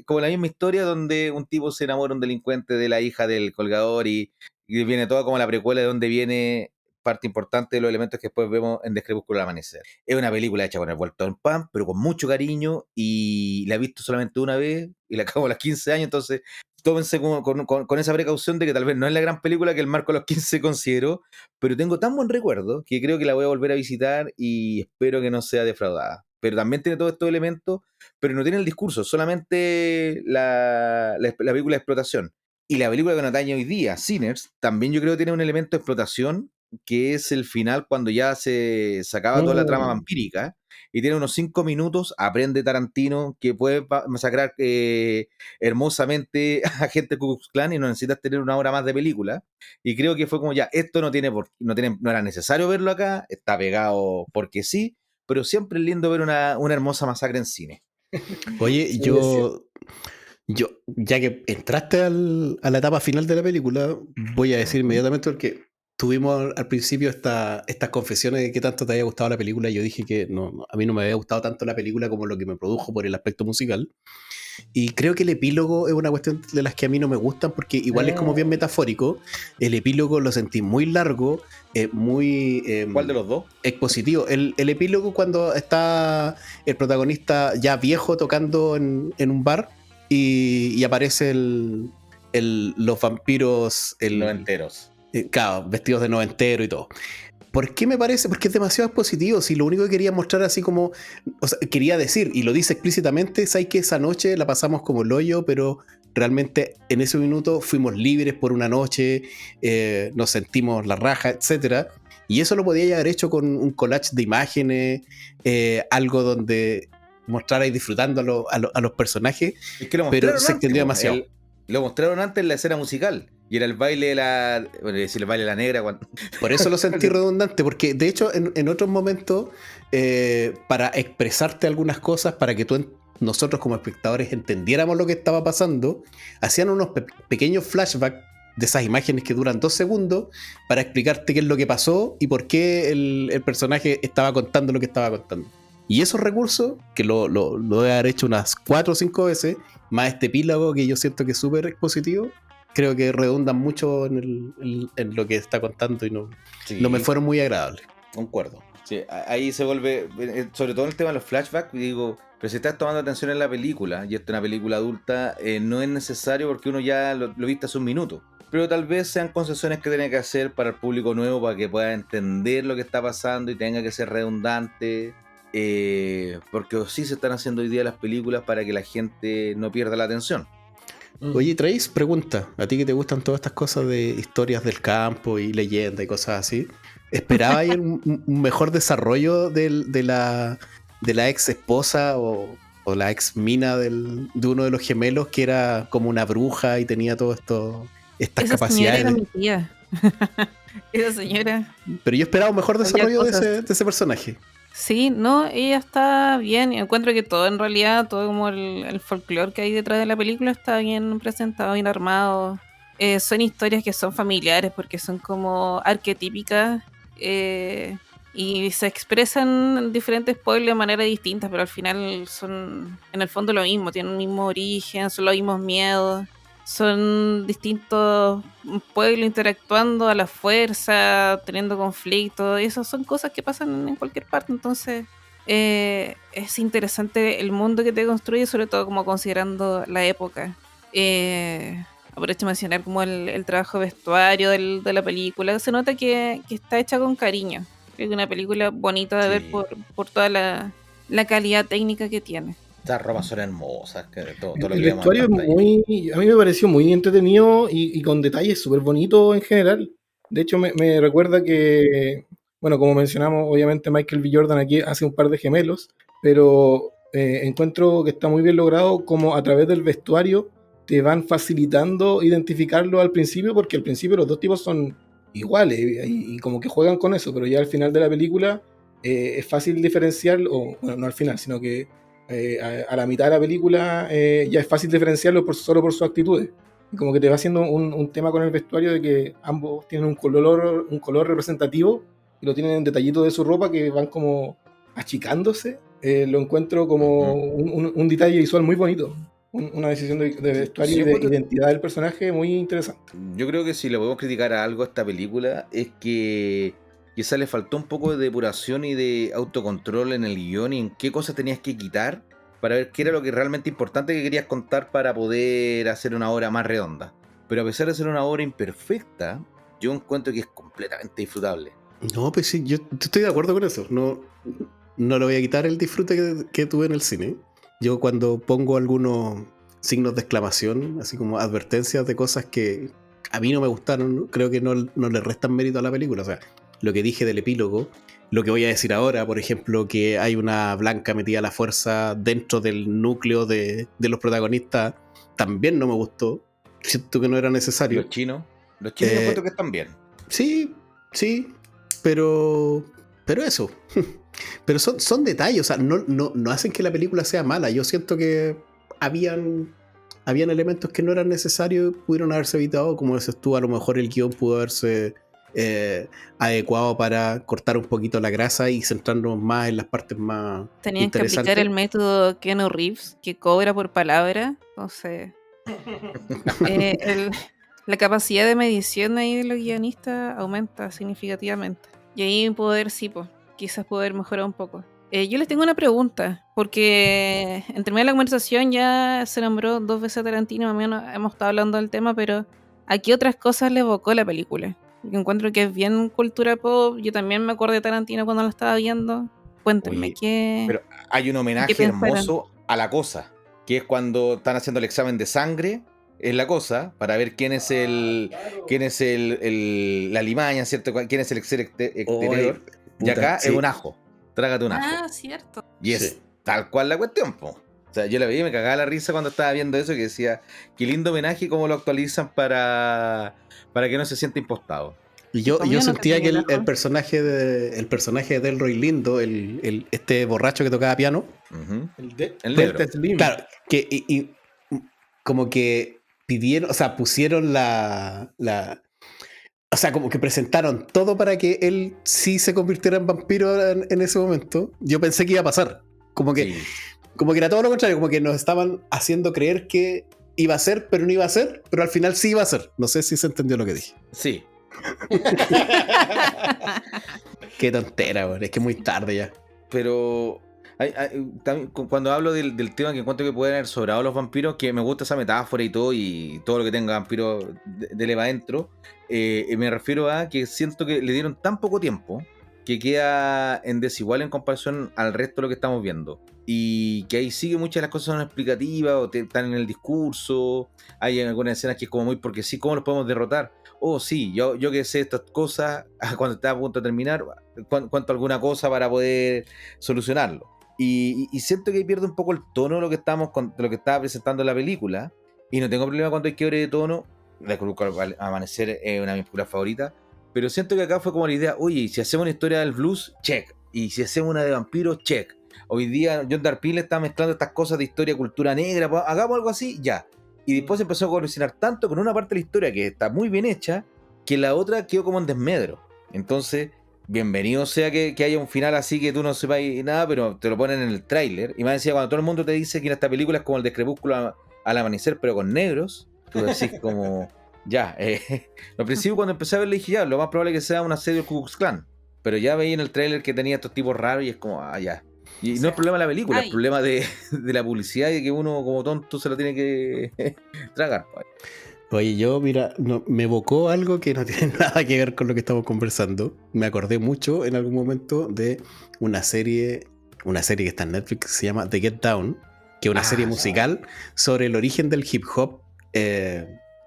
Speaker 4: como la misma historia donde un tipo se enamora un delincuente de la hija del colgador y viene toda como la precuela de donde viene parte importante de los elementos que después vemos en Crepúsculo al Amanecer. Es una película hecha con el vuelto en pan, pero con mucho cariño, y la he visto solamente una vez y la acabo a los 15 años, entonces tómense con esa precaución de que tal vez no es la gran película que el Marco a los 15 consideró, pero tengo tan buen recuerdo que creo que la voy a volver a visitar y espero que no sea defraudada. Pero también tiene todos estos elementos, pero no tiene el discurso, solamente la película de explotación. Y la película que nos atañe hoy día, Sinners, también yo creo que tiene un elemento de explotación, que es el final cuando ya se acaba toda la trama vampírica, y tiene unos 5 minutos, aprende Tarantino que puede masacrar hermosamente a gente Ku Klux Klan y no necesitas tener una hora más de película. Y creo que fue como ya, esto no era necesario verlo acá, está pegado porque sí, pero siempre es lindo ver una hermosa masacre en cine.
Speaker 1: Oye,
Speaker 2: Sí,
Speaker 1: yo, ya que entraste a la etapa final de la película, voy a decir inmediatamente porque tuvimos al principio estas confesiones de qué tanto te había gustado la película. Yo dije que a mí no me había gustado tanto la película como lo que me produjo por el aspecto musical. Y creo que el epílogo es una cuestión de las que a mí no me gustan porque igual es como bien metafórico. El epílogo lo sentí muy largo, muy
Speaker 4: ¿Cuál de los dos?
Speaker 1: expositivo. El epílogo cuando está el protagonista ya viejo tocando en un bar y aparece los vampiros
Speaker 4: No enteros.
Speaker 1: claro, vestidos de noventero y todo. ¿Por qué me parece? Porque es demasiado expositivo. Si lo único que quería mostrar así como... O sea, quería decir, y lo dice explícitamente, sabes que esa noche la pasamos como el hoyo, pero realmente en ese minuto fuimos libres por una noche, nos sentimos la raja, etcétera. Y eso lo podía haber hecho con un collage de imágenes, algo donde mostrarais disfrutando a los personajes,
Speaker 4: Es que lo
Speaker 1: pero
Speaker 4: mostraron
Speaker 1: se extendió
Speaker 4: antes,
Speaker 1: demasiado.
Speaker 4: lo mostraron antes en la escena musical. Y era el baile de la. Bueno, decir el baile de la negra.
Speaker 1: Por eso lo sentí redundante, porque de hecho en otros momentos, para expresarte algunas cosas, para que nosotros como espectadores entendiéramos lo que estaba pasando, hacían unos pequeños flashbacks de esas imágenes que duran 2 segundos para explicarte qué es lo que pasó y por qué el personaje estaba contando lo que estaba contando. Y esos recursos, que lo he haber hecho unas 4 o 5 veces, más este epílogo que yo siento que es súper expositivo, creo que redundan mucho en lo que está contando y no me fueron muy agradables.
Speaker 4: Concuerdo. Sí, ahí se vuelve, sobre todo el tema de los flashbacks, digo, pero si estás tomando atención en la película, y esta es una película adulta, no es necesario porque uno ya lo viste hace un minuto. Pero tal vez sean concesiones que tiene que hacer para el público nuevo, para que pueda entender lo que está pasando y tenga que ser redundante. Porque sí se están haciendo hoy día las películas para que la gente no pierda la atención.
Speaker 1: Oye, Trace, pregunta, a ti que te gustan todas estas cosas de historias del campo y leyenda y cosas así, ¿esperabas un mejor desarrollo de la ex esposa o la ex mina de uno de los gemelos que era como una bruja y tenía todo estas
Speaker 5: Esa
Speaker 1: capacidades?
Speaker 5: señora era mi tía. Esa señora.
Speaker 1: Pero yo esperaba un mejor
Speaker 5: Había
Speaker 1: desarrollo de
Speaker 5: cosas.
Speaker 1: ese personaje.
Speaker 5: Sí, no, ella está bien. Y encuentro que todo en realidad, todo como el folclore que hay detrás de la película está bien presentado, bien armado. Son historias que son familiares porque son como arquetípicas y se expresan en diferentes pueblos de manera distinta, pero al final son en el fondo lo mismo, tienen un mismo origen, son los mismos miedos. Son distintos pueblos interactuando a la fuerza, teniendo conflictos. Esas son cosas que pasan en cualquier parte. Entonces, es interesante el mundo que te construye, sobre todo como considerando la época. Aprovecho de mencionar como el trabajo vestuario de la película. Se nota que está hecha con cariño. Es una película bonita de ver por toda la calidad técnica que tiene.
Speaker 4: Estas ropas son hermosas. Todo lo
Speaker 2: El
Speaker 4: que vemos
Speaker 2: vestuario
Speaker 4: en
Speaker 2: es
Speaker 4: pantalla.
Speaker 2: a mí me pareció muy entretenido y con detalles súper bonitos en general. De hecho, me recuerda que, bueno, como mencionamos, obviamente Michael B. Jordan aquí hace un par de gemelos, pero encuentro que está muy bien logrado como a través del vestuario te van facilitando identificarlo al principio, porque al principio los dos tipos son iguales y como que juegan con eso, pero ya al final de la película es fácil diferenciarlo, o bueno, no al final, sino que a la mitad de la película ya es fácil diferenciarlo solo por sus actitudes. Y como que te va haciendo un tema con el vestuario de que ambos tienen un color representativo y lo tienen en detallitos de su ropa que van como achicándose. Lo encuentro como un detalle visual muy bonito. Una decisión de vestuario
Speaker 4: Sí,
Speaker 2: y de
Speaker 4: encuentro-
Speaker 2: identidad del personaje muy interesante.
Speaker 4: Yo creo que si le podemos criticar a algo a esta película es que quizá le faltó un poco de depuración y de autocontrol en el guión y en qué cosas tenías que quitar para ver qué era lo que realmente importante que querías contar para poder hacer una obra más redonda. Pero a pesar de ser una obra imperfecta, yo encuentro que es completamente disfrutable.
Speaker 1: No, pues sí, yo estoy de acuerdo con eso. No le voy a quitar el disfrute que tuve en el cine. Yo cuando pongo algunos signos de exclamación, así como advertencias de cosas que a mí no me gustaron, ¿no? Creo que no le restan mérito a la película. O sea, lo que dije del epílogo, lo que voy a decir ahora, por ejemplo, que hay una blanca metida a la fuerza dentro del núcleo de los protagonistas, también no me gustó. Siento que no era necesario.
Speaker 4: Los chinos yo encuentro que están bien.
Speaker 1: Sí, pero eso. Pero son detalles, o sea, no hacen que la película sea mala. Yo siento que habían elementos que no eran necesarios, pudieron haberse evitado, como dices tú, a lo mejor el guión pudo haberse adecuado para cortar un poquito la grasa y centrarnos más en las partes más
Speaker 5: Tenían que
Speaker 1: interesantes.
Speaker 5: aplicar el método Keanu Reeves, que cobra por palabra. Entonces, la capacidad de medición ahí de los guionistas aumenta significativamente. Y ahí poder, sí, pues, quizás poder mejorar un poco. Yo les tengo una pregunta, porque entre medio de la conversación ya se nombró 2 veces a Tarantino, más o menos hemos estado hablando del tema, pero ¿a qué otras cosas le evocó la película? Porque encuentro que es bien cultura pop. Yo también me acordé de Tarantino cuando lo estaba viendo. Cuéntenme
Speaker 4: Oye,
Speaker 5: qué.
Speaker 4: Pero hay un homenaje
Speaker 5: pensaron?
Speaker 4: hermoso a La Cosa, que es cuando están haciendo el examen de sangre en La Cosa para ver quién es la limaña, ¿cierto? Quién es el ser exterior. Y
Speaker 1: puta,
Speaker 4: acá
Speaker 1: sí.
Speaker 4: es un ajo. Trágate un ajo.
Speaker 5: Ah, cierto.
Speaker 4: Y es
Speaker 1: Sí.
Speaker 4: tal cual la cuestión, po. O sea, yo la veía y me cagaba la risa cuando estaba viendo eso, que decía, qué lindo homenaje y cómo lo actualizan para que no se sienta impostado.
Speaker 1: Y yo
Speaker 5: Conmigo no
Speaker 1: sentía
Speaker 5: tenía
Speaker 1: que
Speaker 5: el
Speaker 1: el
Speaker 5: ajo.
Speaker 1: personaje de Delroy Lindo, este borracho que tocaba piano,
Speaker 4: Ujú.
Speaker 2: El
Speaker 4: negro.
Speaker 2: Delta Slim.
Speaker 1: claro, que y como que pidieron, o sea, pusieron o sea, como que presentaron todo para que él sí se convirtiera en vampiro en ese momento. Yo pensé que iba a pasar. Como que era todo lo contrario, como que nos estaban haciendo creer que iba a ser, pero no iba a ser, pero al final sí iba a ser. No sé si se entendió lo que dije.
Speaker 4: Sí.
Speaker 1: Qué tontera, güey. Es que es muy tarde ya.
Speaker 4: Pero también, cuando hablo del tema que encuentro que pueden haber sobrado los vampiros, que me gusta esa metáfora y todo lo que tenga vampiros de leva adentro, me refiero a que siento que le dieron tan poco tiempo que queda en desigual en comparación al resto de lo que estamos viendo. Y que ahí sigue muchas de las cosas son explicativas o están en el discurso. Hay algunas escenas que es como muy porque sí, ¿cómo los podemos derrotar? Oh, sí, yo que sé estas cosas cuando estaba a punto de terminar, cuento alguna cosa para poder solucionarlo. Y siento que ahí pierde un poco el tono de lo que de lo que estaba presentando la película. Y no tengo problema cuando hay quiebre de tono. La Cruz al Amanecer es una de mis películas favoritas. Pero siento que acá fue como la idea, oye, si hacemos una historia del blues, check. Y si hacemos una de vampiros, check. Hoy día John Darpille está mezclando estas cosas de historia, cultura negra, pues, hagamos algo así, ya. Y después empezó a colisionar tanto con una parte de la historia que está muy bien hecha, que la otra quedó como en desmedro. Entonces, bienvenido sea que haya un final así que tú no sepas nada, pero te lo ponen en el tráiler. Y más decía, cuando todo el mundo te dice que en esta película es como el de Crepúsculo al amanecer, pero con negros, tú decís como, ya. Al principio cuando empecé a verle dije, ya, lo más probable es que sea una serie del Ku Klux Klan. Pero ya veía en el tráiler que tenía estos tipos raros y es como, ya. Y no es problema de la película, es problema de la publicidad y de que uno como tonto se lo tiene que tragar.
Speaker 1: Oye, yo, mira, me evocó algo que no tiene nada que ver con lo que estamos conversando. Me acordé mucho en algún momento de una serie que está en Netflix que se llama The Get Down, que es una serie musical sobre el origen del hip hop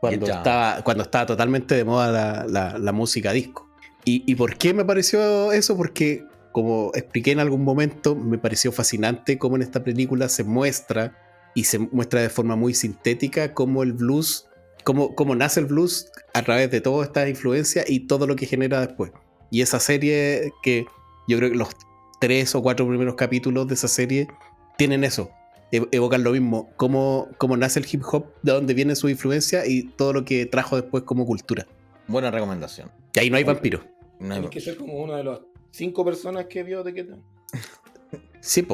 Speaker 1: cuando estaba totalmente de moda la música disco. ¿Y por qué me pareció eso? Porque, como expliqué en algún momento, me pareció fascinante cómo en esta película se muestra, y se muestra de forma muy sintética, cómo el blues, cómo nace el blues a través de todas estas influencias y todo lo que genera después. Y esa serie, que yo creo que los 3 o 4 primeros capítulos de esa serie tienen eso, evocan lo mismo, cómo nace el hip hop, de dónde viene su influencia y todo lo que trajo después como cultura.
Speaker 4: Buena recomendación.
Speaker 1: Y ahí no hay vampiros.
Speaker 2: Tienes que ser como una de las 5 personas que vio The Get Down.
Speaker 1: Sí,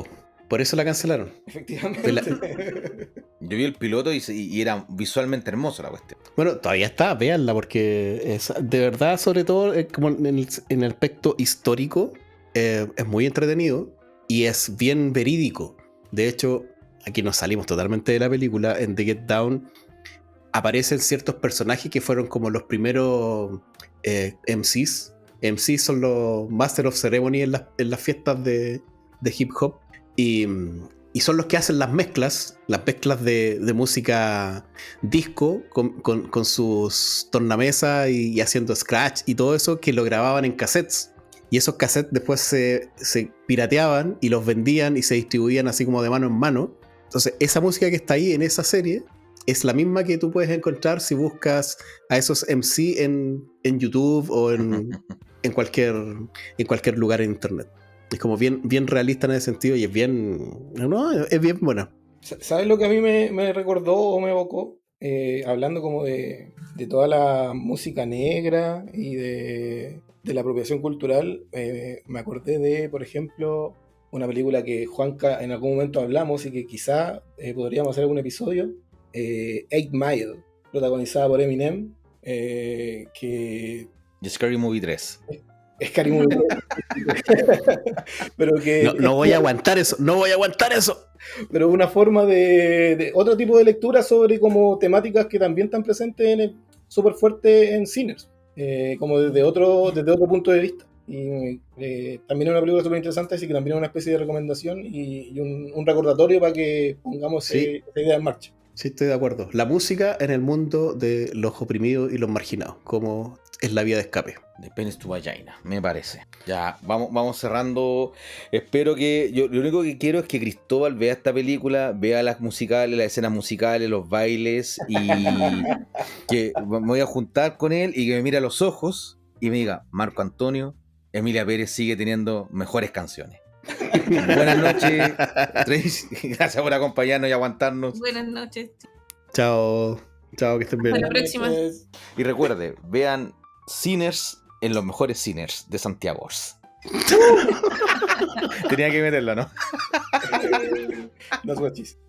Speaker 1: por eso la cancelaron.
Speaker 2: Efectivamente.
Speaker 4: Yo vi el piloto y era visualmente hermoso la cuestión.
Speaker 1: Bueno, todavía está, véanla, porque es, de verdad, sobre todo como en el aspecto histórico, es muy entretenido y es bien verídico. De hecho, aquí nos salimos totalmente de la película. En The Get Down aparecen ciertos personajes que fueron como los primeros MCs. MCs son los Master of Ceremony en las fiestas de hip hop. Y y son los que hacen las mezclas de música disco con sus tornamesas y haciendo scratch y todo eso, que lo grababan en cassettes. Y esos cassettes después se pirateaban y los vendían y se distribuían así como de mano en mano. Entonces, esa música que está ahí en esa serie es la misma que tú puedes encontrar si buscas a esos MC en YouTube o en cualquier lugar en internet. Es como bien realista en ese sentido y es bien buena.
Speaker 2: ¿Sabes lo que a mí me recordó o me evocó? Hablando como de toda la música negra y de la apropiación cultural, me acordé de, por ejemplo, una película que Juanca en algún momento hablamos y que quizá podríamos hacer algún episodio, 8 Mile, protagonizada por Eminem, que
Speaker 4: The Scary Movie 3.
Speaker 2: es cariño. Pero que
Speaker 1: no voy a aguantar eso.
Speaker 2: Pero una forma de otro tipo de lectura sobre como temáticas que también están presentes súper fuerte en Sinners, como desde otro punto de vista. Y también es una película súper interesante, así que también es una especie de recomendación y un recordatorio para que pongamos esa idea en marcha.
Speaker 1: Sí, estoy de acuerdo. La música en el mundo de los oprimidos y los marginados, como es la vía de escape.
Speaker 4: De Penis to Vagina, me parece. Ya, vamos cerrando. Espero que... Yo lo único que quiero es que Cristóbal vea esta película, vea las musicales, las escenas musicales, los bailes, y que me voy a juntar con él y que me mire a los ojos y me diga: Marco Antonio, Emilia Pérez sigue teniendo mejores canciones. Buenas noches, Tracy. Gracias por acompañarnos y aguantarnos.
Speaker 5: Buenas noches.
Speaker 1: Chao, que estén bien.
Speaker 5: Hasta la próxima.
Speaker 4: Y recuerde, vean Sinners en los mejores Sinners de Santiago. Tenía que meterlo, ¿no?
Speaker 2: No es chiste.